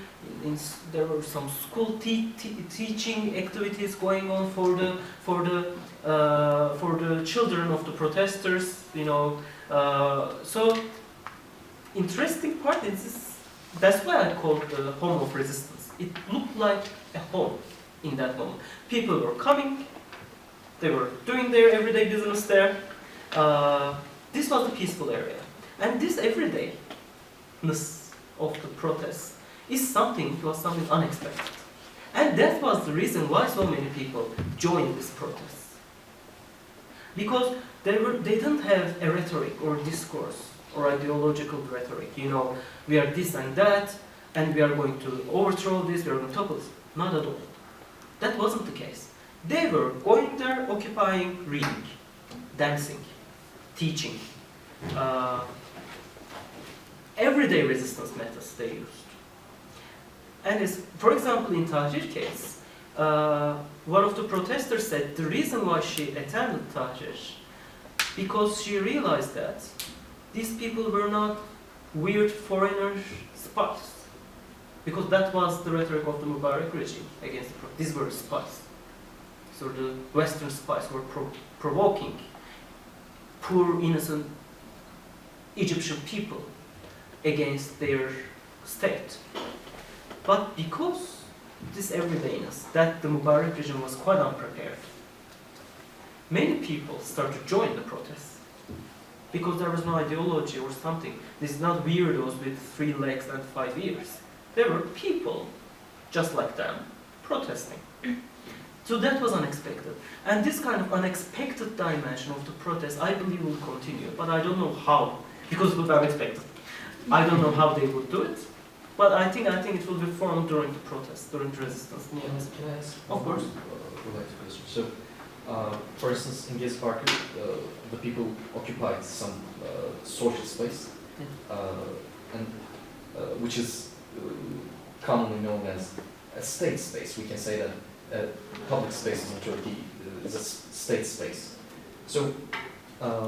Speaker 2: there were some school teaching activities going on for the children of the protesters, you know. So interesting part is this, that's why I call it the home of resistance. It looked like a home in that moment. People were coming, they were doing their everyday business there. This was the peaceful area. And this everydayness of the protest was something unexpected. And that was the reason why so many people joined this protest. Because they didn't have a rhetoric or discourse or ideological rhetoric. You know, we are this and that, and we are going to overthrow this, we are going to topple this. Not at all. That wasn't the case. They were going there, occupying, reading, dancing, teaching. Everyday resistance methods they used. And for example, in Tahrir case, one of the protesters said the reason why she attended Tahrir, because she realized that these people were not weird foreigner spies. Because that was the rhetoric of the Mubarak regime against the these were spies. So the Western spies were provoking poor, innocent Egyptian people against their state. But because this everydayness, that the Mubarak regime was quite unprepared, many people started to join the protests. Because there was no ideology or something. These are not weirdos with 3 legs and 5 ears. There were people, just like them, protesting. So that was unexpected. And this kind of unexpected dimension of the protest, I believe, will continue. But I don't know how, because it was unexpected. I don't know how they would do it. But I think it will be formed during the protest, during the resistance.
Speaker 9: Can I ask?
Speaker 2: Of course.
Speaker 9: Related question. So, for instance, in Gezi Park, the people occupied some social space, and which is commonly known as a state space. We can say that public spaces in Turkey is a state space. So,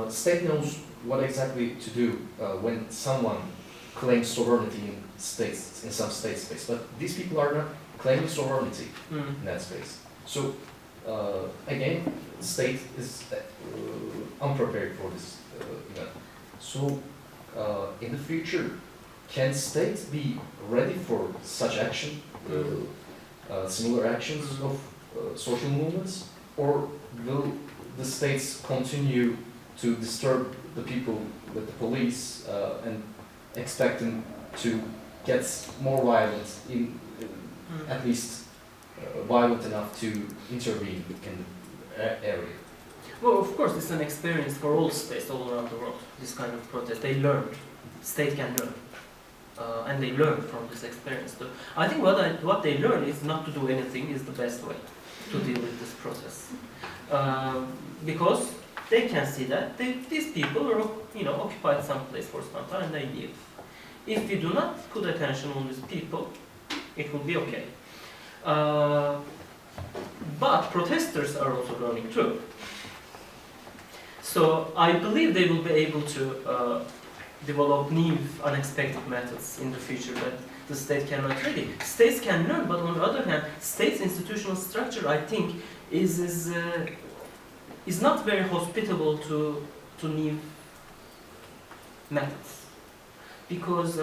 Speaker 9: state knows what exactly to do when someone claims sovereignty in some state space. But these people are not claiming sovereignty in that space. So, again, the state is unprepared for this event. So, in the future, can states be ready for such action, similar actions of social movements, or will the states continue to disturb the people with the police and expect them to get more violent, at least violent enough to intervene in the area?
Speaker 2: Well, of course, it's an experience for all states all around the world, this kind of protest. They learned. State can learn. And they learn from this experience. So I think what they learn is not to do anything is the best way to deal with this process. Because they can see that these people are, occupied some place for some time and they leave. If we do not put attention on these people, it will be okay. But protesters are also learning too. So I believe they will be able to develop new, unexpected methods in the future that the state cannot really. States can learn, but on the other hand, states' institutional structure, I think, is not very hospitable to new methods, because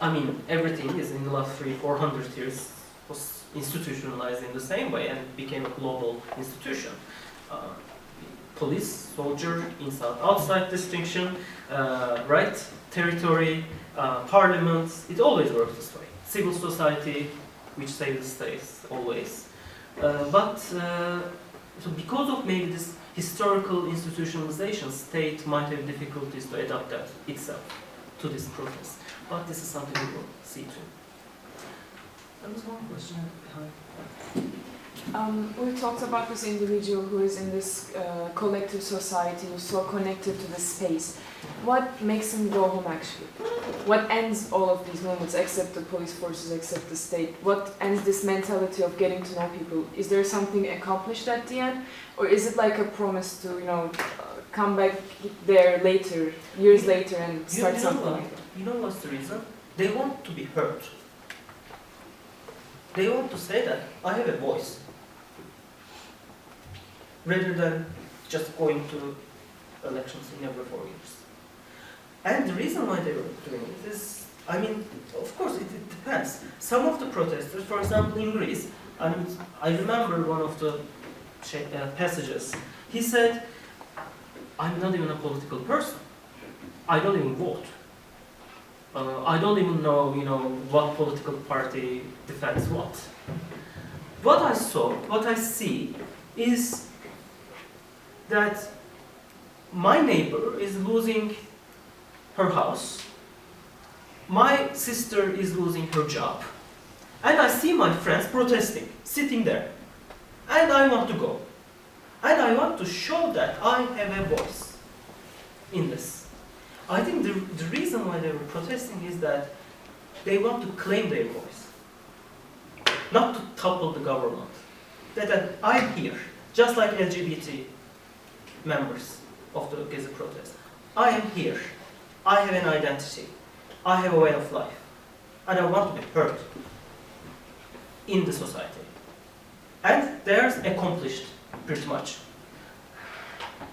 Speaker 2: I mean, everything is in the last 300-400 years was institutionalized in the same way and became a global institution. Police, soldier, inside-outside distinction, right, territory, parliaments, it always works this way. Civil society, which saves the states, always. So because of maybe this historical institutionalization, state might have difficulties to adapt that itself to this process. But this is something we will see too. There was one question behind.
Speaker 10: We talked about this individual who is in this collective society, who's so connected to the space. What makes him go home actually? What ends all of these movements, except the police forces, except the state? What ends this mentality of getting to know people? Is there something accomplished at the end? Or is it like a promise to, come back there later, years later and start something?
Speaker 2: You know what's the reason? They want to be heard. They want to say that I have a voice, rather than just going to elections in every 4 years. And the reason why they were doing it is, I mean, of course it depends. Some of the protesters, for example in Greece, I remember one of the passages. He said, I'm not even a political person. I don't even vote. I don't even know, what political party defends what. What I see is that my neighbor is losing her house, my sister is losing her job, and I see my friends protesting, sitting there, and I want to go. And I want to show that I have a voice in this. I think the reason why they were protesting is that they want to claim their voice, not to topple the government. That I'm here, just like LGBT members of the Gezi protest. I am here. I have an identity. I have a way of life. And I want to be heard in the society. And theirs accomplished pretty much.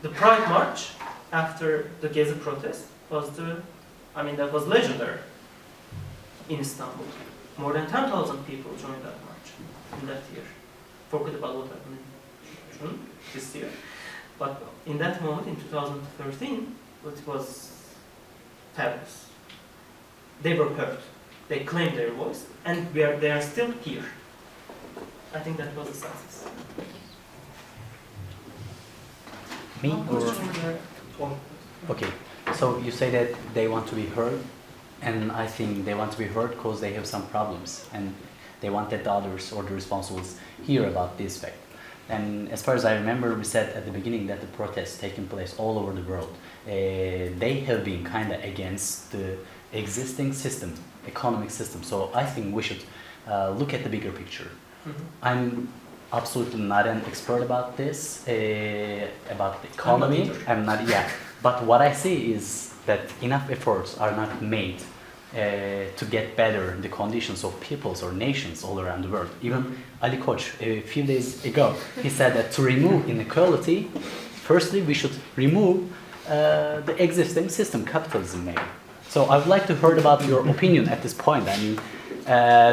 Speaker 2: The Pride March after the Gezi protest was that was legendary in Istanbul. More than 10,000 people joined that march in that year. Forget about what happened in June this year. But in that moment, in 2013, it was fabulous. They were heard. They claimed their voice, and they are still here. I think that was a success.
Speaker 11: Me? Or? Okay, so you say that they want to be heard, and I think they want to be heard because they have some problems, and they want that the others or the responsibles hear about this fact. And as far as I remember, we said at the beginning that the protests taking place all over the world, they have been kind of against the existing system, economic system. So I think we should look at the bigger picture. Mm-hmm. I'm absolutely not an expert about this, about the economy. I'm not, But what I see is that enough efforts are not made to get better the conditions of peoples or nations all around the world. Even Ali Koç, a few days ago, he said that to remove inequality, firstly we should remove the existing system, capitalism maybe. So I would like to hear about your opinion at this point. I mean,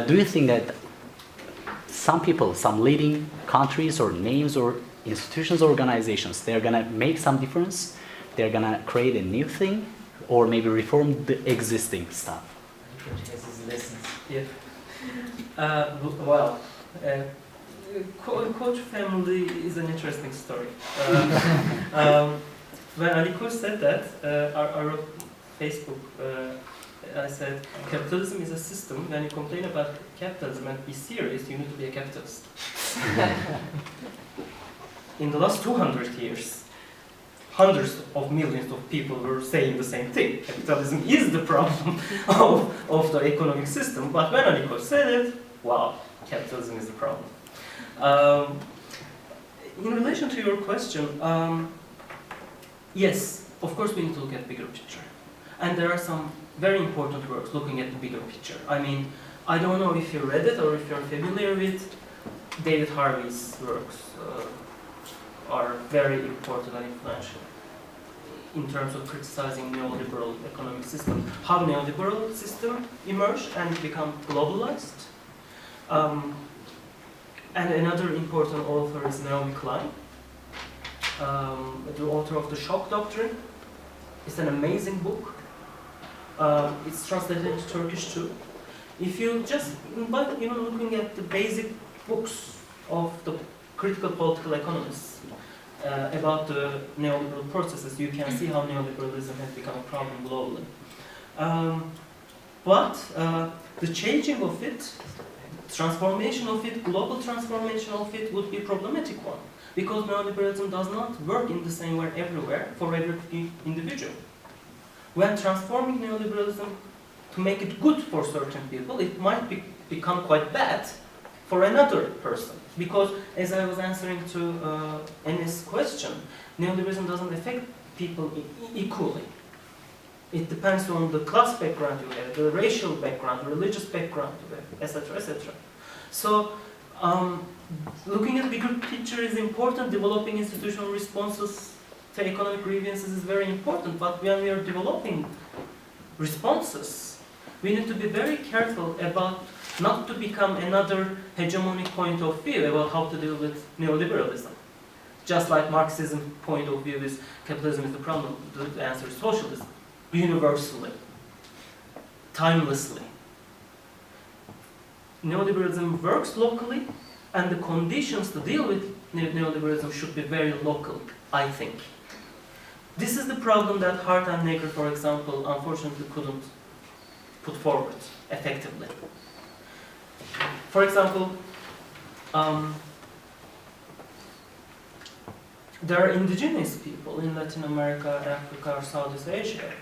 Speaker 11: do you think that some people, some leading countries or names or institutions or organizations, they're gonna make some difference? They're gonna create a new thing, or maybe reform the existing stuff?
Speaker 2: Yeah. Koç family is an interesting story. When Ali Koç said that, I wrote Facebook. I said, capitalism is a system. When you complain about capitalism and be serious, you need to be a capitalist. In the last 200 years, hundreds of millions of people were saying the same thing. Capitalism is the problem of the economic system. But when Ali Koç said it, wow, capitalism is the problem. In relation to your question, Yes, of course we need to look at the bigger picture. And there are some very important works looking at the bigger picture. I mean, I don't know if you read it or if you're familiar with David Harvey's works. Are very important and influential in terms of criticizing neoliberal economic system, how neoliberal system emerged and become globalized. And another important author is Naomi Klein, the author of The Shock Doctrine. It's an amazing book. It's translated into Turkish too. If you just, by even looking at the basic books of the critical political economists, about the neoliberal processes, you can see how neoliberalism has become a problem globally. But the changing of it, transformation of it, global transformation of it would be a problematic one, because neoliberalism does not work in the same way everywhere for every individual. When transforming neoliberalism to make it good for certain people, it might become quite bad for another person. Because, as I was answering to Enes' question, neoliberalism doesn't affect people equally. It depends on the class background you have, the racial background, the religious background you have, etc., etc. So, looking at the bigger picture is important. Developing institutional responses to economic grievances is very important. But when we are developing responses, we need to be very careful about not to become another hegemonic point of view about how to deal with neoliberalism. Just like Marxism point of view is capitalism is the problem, the answer is socialism. Universally. Timelessly. Neoliberalism works locally, and the conditions to deal with neoliberalism should be very local, I think. This is the problem that Hart and Neger, for example, unfortunately couldn't put forward effectively. For example, there are indigenous people in Latin America, Africa, or Southeast Asia,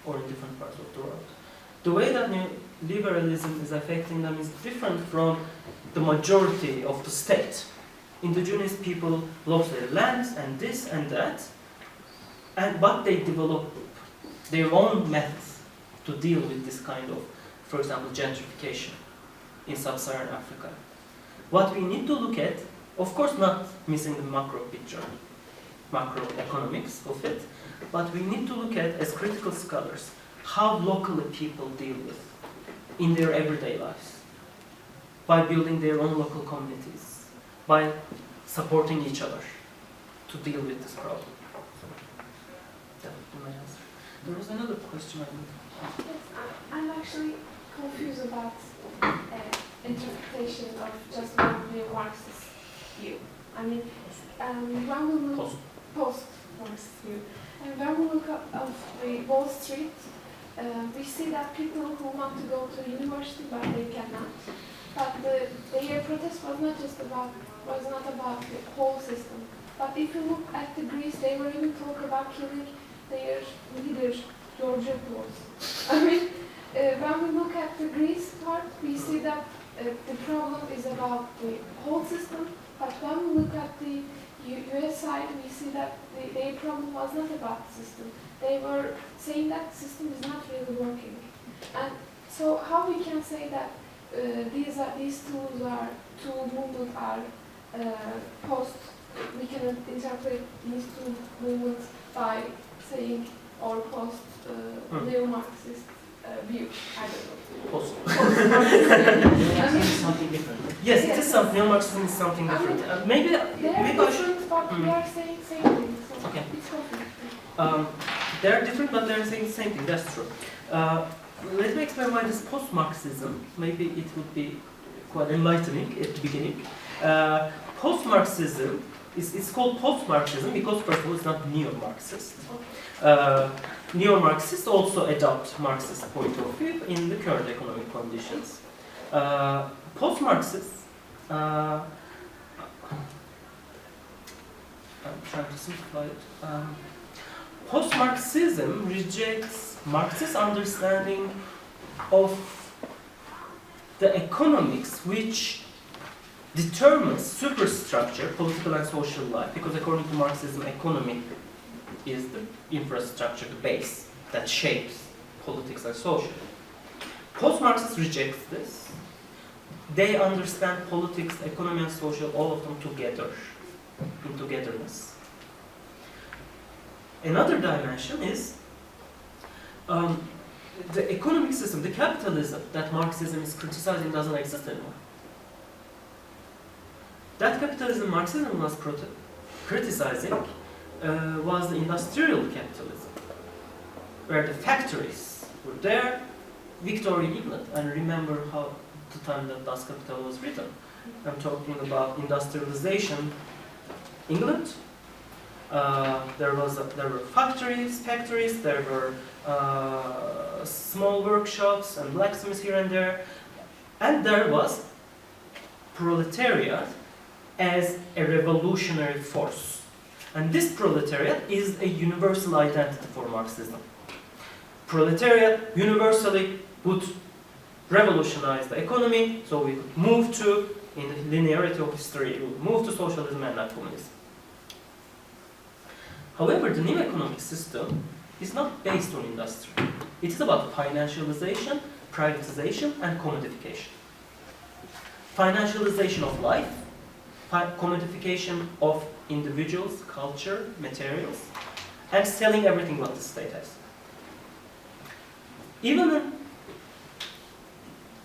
Speaker 2: or in different parts of the world. The way that neoliberalism is affecting them is different from the majority of the state. Indigenous people lost their lands and this and that, but they develop their own methods to deal with this kind of, for example, gentrification in sub-Saharan Africa. What we need to look at, of course not missing the macro picture, macroeconomics of it, but we need to look at, as critical scholars, how locally people deal with in their everyday lives, by building their own local communities, by supporting each other to deal with this problem. That would be my answer. There was another question I didn't.
Speaker 4: Yes, I'm actually confused about interpretation of just one neo-Marxist view. I mean, when we look post-Marxist view, and when we look up of the Wall Street, we see that people who want to go to university but they cannot. But their protest was not about the whole system. But if you look at the Greece, they were even talking about killing their leader, George Bush. I mean, when we look at the Greece part, we see that the problem is about the whole system. But when we look at the US side, we see that their problem was not about the system. They were saying that the system is not really working. And so how we can say that these two movements are we can interpret these two movements by saying or neo-Marxist view. I don't know.
Speaker 2: Post-Marxism. Something different. Yes, it is something. Neo-Marxism is something different. Maybe
Speaker 4: they are different, but we are saying same thing. So
Speaker 2: okay.
Speaker 4: It's confusing.
Speaker 2: They are different, but they are saying the same thing. That's true. Let me explain why this post-Marxism. Maybe it would be quite enlightening at the beginning. Post-Marxism it's called post-Marxism because, first of all, it's not neo-Marxist. Neo-Marxists also adopt Marxist point of view in the current economic conditions. Post-Marxists, I'm trying to simplify it. Post-Marxism rejects Marxist understanding of the economics which determines superstructure, political and social life, because according to Marxism, economy is the infrastructure, the base that shapes politics and social. Post-Marxist rejects this. They understand politics, economy, and social, all of them together, in togetherness. Another dimension is the economic system, the capitalism that Marxism is criticizing doesn't exist anymore. That capitalism Marxism was criticizing was the industrial capitalism, where the factories were there, Victorian England, and remember how the time that Das Kapital was written. I'm talking about industrialization England. There were factories, there were small workshops and blacksmiths here and there, and there was proletariat as a revolutionary force. And this proletariat is a universal identity for Marxism. Proletariat universally would revolutionize the economy, so we would move to, in the linearity of history, we would move to socialism and not communism. However, the new economic system is not based on industry. It is about financialization, privatization, and commodification. Financialization of life, commodification of individuals, culture, materials, and selling everything what the state has. Even in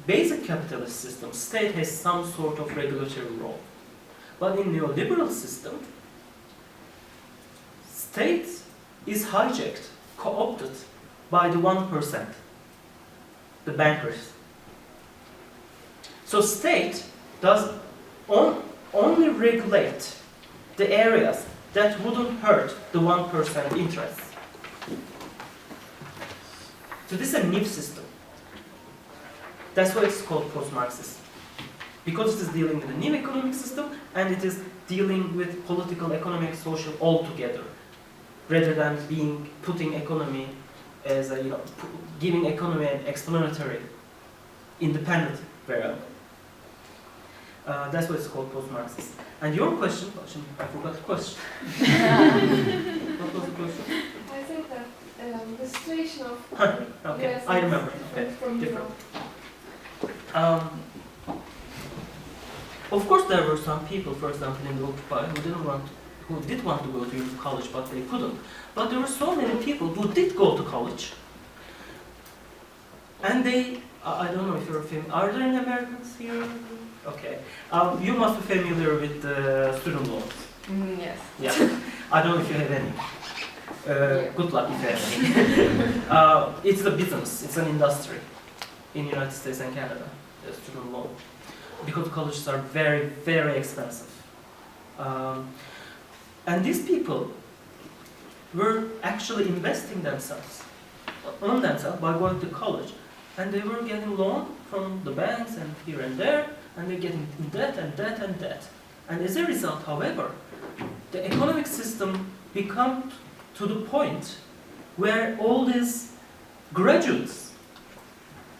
Speaker 2: basic capitalist system, state has some sort of regulatory role. But in neoliberal system, state is hijacked, co-opted by the 1%, the bankers. So state does only regulate the areas that wouldn't hurt the 1% interests. So this is a new system. That's why it's called post-Marxist. Because it is dealing with a new economic system and it is dealing with political, economic, social all together, rather than putting economy as a, giving economy an explanatory, independent variable. That's why it's called post-Marxist. And your question, I forgot the question. What was the question?
Speaker 4: I think that the situation of
Speaker 2: okay,
Speaker 4: US
Speaker 2: I remember. Okay,
Speaker 4: from
Speaker 2: different. Of course, there were some people, for example, in the Occupy, who did want to go to college, but they couldn't. But there were so many people who did go to college, and they, I don't know if you're familiar, are there any Americans here? Okay. You must be familiar with student loans.
Speaker 10: Yes.
Speaker 2: Yeah. I don't know if you have any. Good luck if you have any. It's a business, it's an industry in the United States and Canada, the student loan. Because colleges are very, very expensive. And these people were actually investing on themselves by going to college. And they were getting loan from the banks and here and there, and they're getting debt and debt and debt. And as a result, however, the economic system became to the point where all these graduates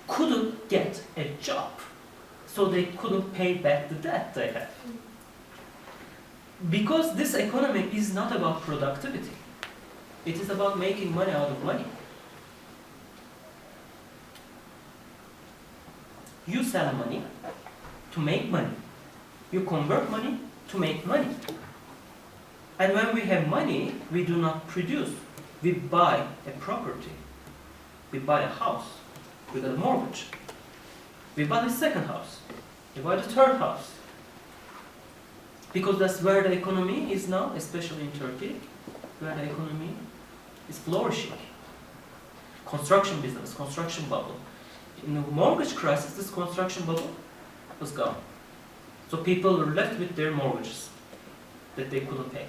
Speaker 2: couldn't get a job, so they couldn't pay back the debt they had. Because this economy is not about productivity. It is about making money out of money. You sell money to make money. You convert money to make money. And when we have money, we do not produce. We buy a property. We buy a house. We get a mortgage. We buy the second house. We buy the third house. Because that's where the economy is now, especially in Turkey, where the economy is flourishing. Construction business, construction bubble. In the mortgage crisis, this construction bubble was gone. So people were left with their mortgages that they couldn't pay.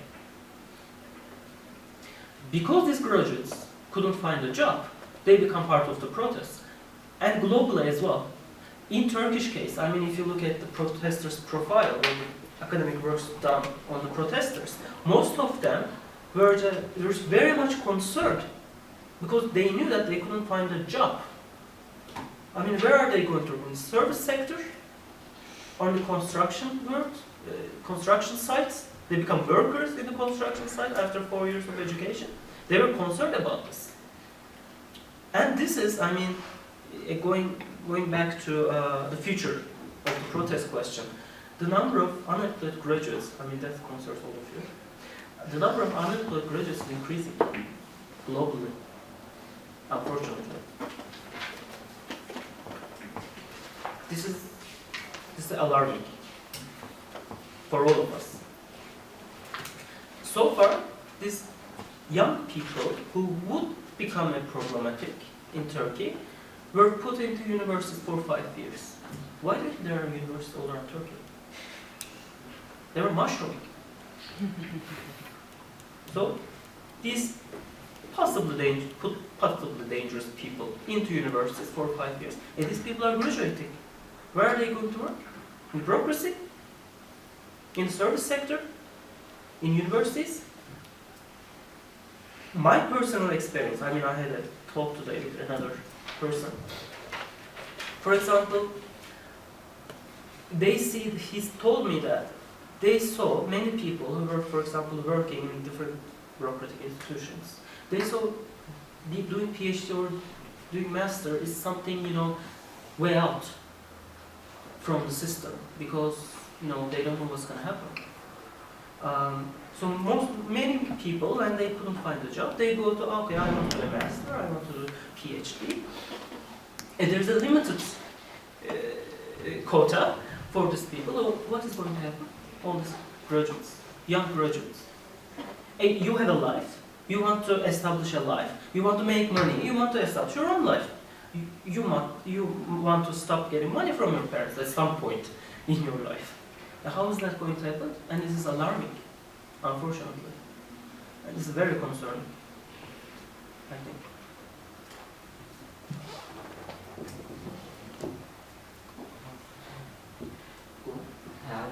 Speaker 2: Because these graduates couldn't find a job, they become part of the protests. And globally as well. In Turkish case, I mean, if you look at the protesters' profile, or the academic works done on the protesters, most of them were very much concerned because they knew that they couldn't find a job. I mean, where are they going to? In the service sector? On the construction work, construction sites? They become workers in the construction site after 4 years of education. They were concerned about this. And this is, I mean, going back to the future of the protest question, the number of unemployed graduates, I mean, that concerns all of you. The number of unemployed graduates is increasing globally, unfortunately. This is alarming for all of us. So far, these young people who would become problematic in Turkey were put into universities for 5 years. Why did there are universities all around Turkey? They were mushrooming. So these possibly dangerous people into universities for 5 years, and these people are graduating. Where are they going to work? In bureaucracy? In the service sector? In universities? My personal experience, I mean, I had a talk today with another person. For example, he's told me that they saw many people who were, for example, working in different bureaucratic institutions. They saw doing PhD or doing master is something, way out from the system, because, they don't know what's going to happen. So many people, when they couldn't find a job, they go to, okay, I want to do a master, I want to do a PhD. And there's a limited quota for these people. What is going to happen? All these graduates, young graduates. And you have a life, you want to establish a life, you want to make money, you want to establish your own life. You want to stop getting money from your parents at some point in your life. How is that going to happen? And this is alarming, unfortunately. And this is very concerning, I think.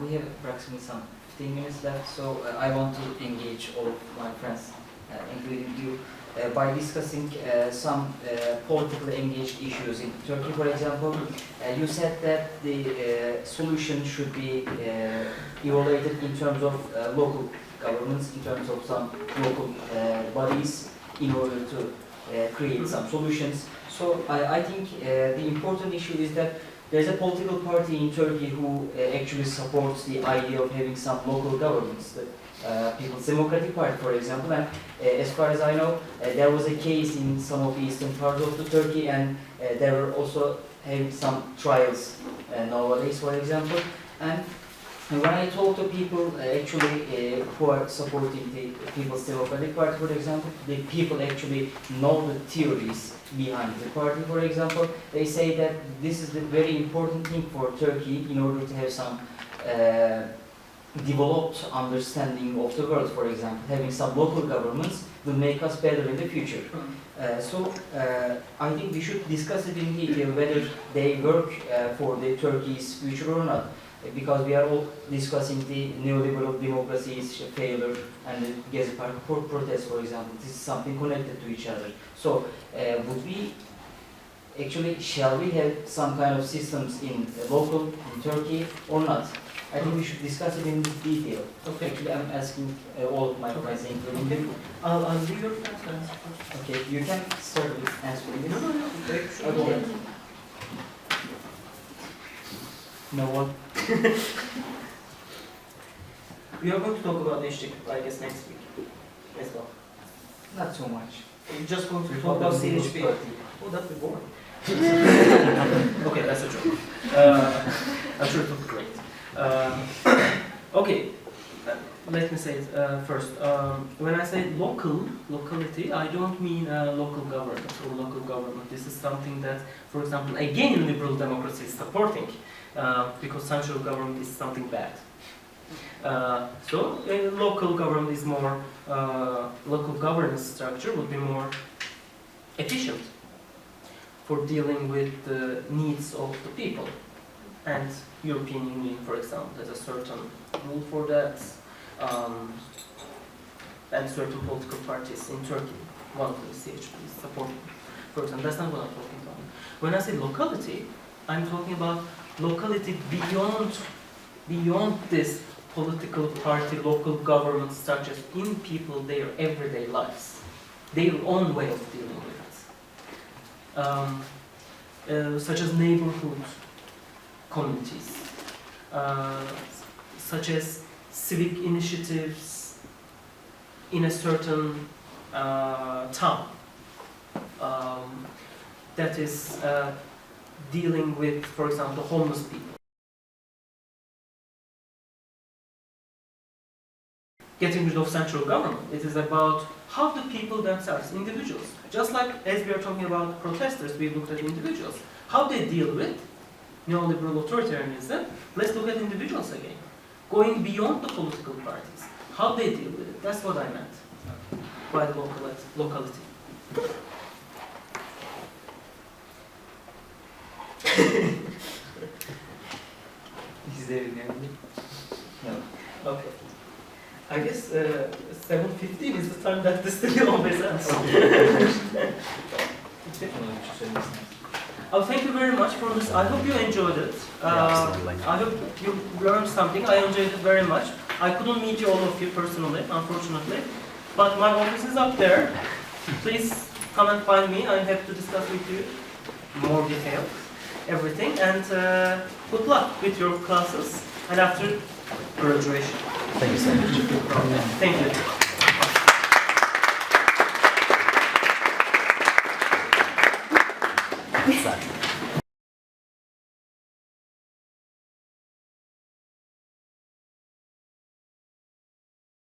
Speaker 1: We have approximately some 15 minutes left, so I want to engage all of my friends, including you, by discussing some politically engaged issues in Turkey. For example, you said that the solution should be evaluated in terms of local governments, in terms of some local bodies, in order to create some solutions. So I think the important issue is that there's a political party in Turkey who actually supports the idea of having some local governments. The People's Democratic Party, for example, and as far as I know, there was a case in some of the eastern parts of the Turkey, and there were also having some trials nowadays, for example. And when I talk to people actually who are supporting the People's Democratic Party, for example, the people actually know the theories behind the party, for example. They say that this is the very important thing for Turkey in order to have some developed understanding of the world, for example. Having some local governments will make us better in the future. So I think we should discuss it in detail whether they work for the Turkey's future or not. Because we are all discussing the neoliberal democracy's failure and the Gezi Park protest, for example. This is something connected to each other. So shall we have some kind of systems in local, in Turkey, or not? I think we should discuss it in detail.
Speaker 2: Okay.
Speaker 1: Actually, I'm asking all of my friends, including you.
Speaker 2: I'll do your first answer first.
Speaker 1: Okay, you can start with answering this.
Speaker 2: No.
Speaker 1: Okay. No one.
Speaker 2: We are going to talk about HTTP, I guess, next week as well.
Speaker 1: Not so much.
Speaker 2: We're just going to talk about CHP. Oh, that'd be boring. Okay, that's a joke. I'm sure it will be great. Okay, let me say it first. When I say locality, I don't mean local government or local government. This is something that, for example, again, liberal democracy is supporting, because central government is something bad. So local government is more, local governance structure would be more efficient for dealing with the needs of the people. And European Union, for example, has a certain rule for that, and certain political parties in Turkey, one of the CHP is supporting. For example, that's not what I'm talking about. When I say locality, I'm talking about locality beyond this political party, local government structures in people, their everyday lives, their own way of dealing with it, such as neighborhood communities, such as civic initiatives in a certain town that is dealing with, for example, homeless people. Getting rid of central government. It is about how the people themselves, individuals, just like as we are talking about protesters, we looked at individuals, how they deal with neoliberal authoritarianism. Let's look at individuals again, going beyond the political parties, how they deal with it. That's what I meant by the locality.
Speaker 1: Is there any? No.
Speaker 2: Okay. I guess 7:15 is the time that this thing always ends. Oh, thank you very much for this. I hope you enjoyed it. I hope you learned something. I enjoyed it very much. I couldn't meet you all of you personally, unfortunately, but my office is up there. Please come and find me. I'm happy to discuss with you more details, everything, and good luck with your classes and after graduation.
Speaker 11: Thank you so much.
Speaker 2: Thank you.
Speaker 11: Exactly.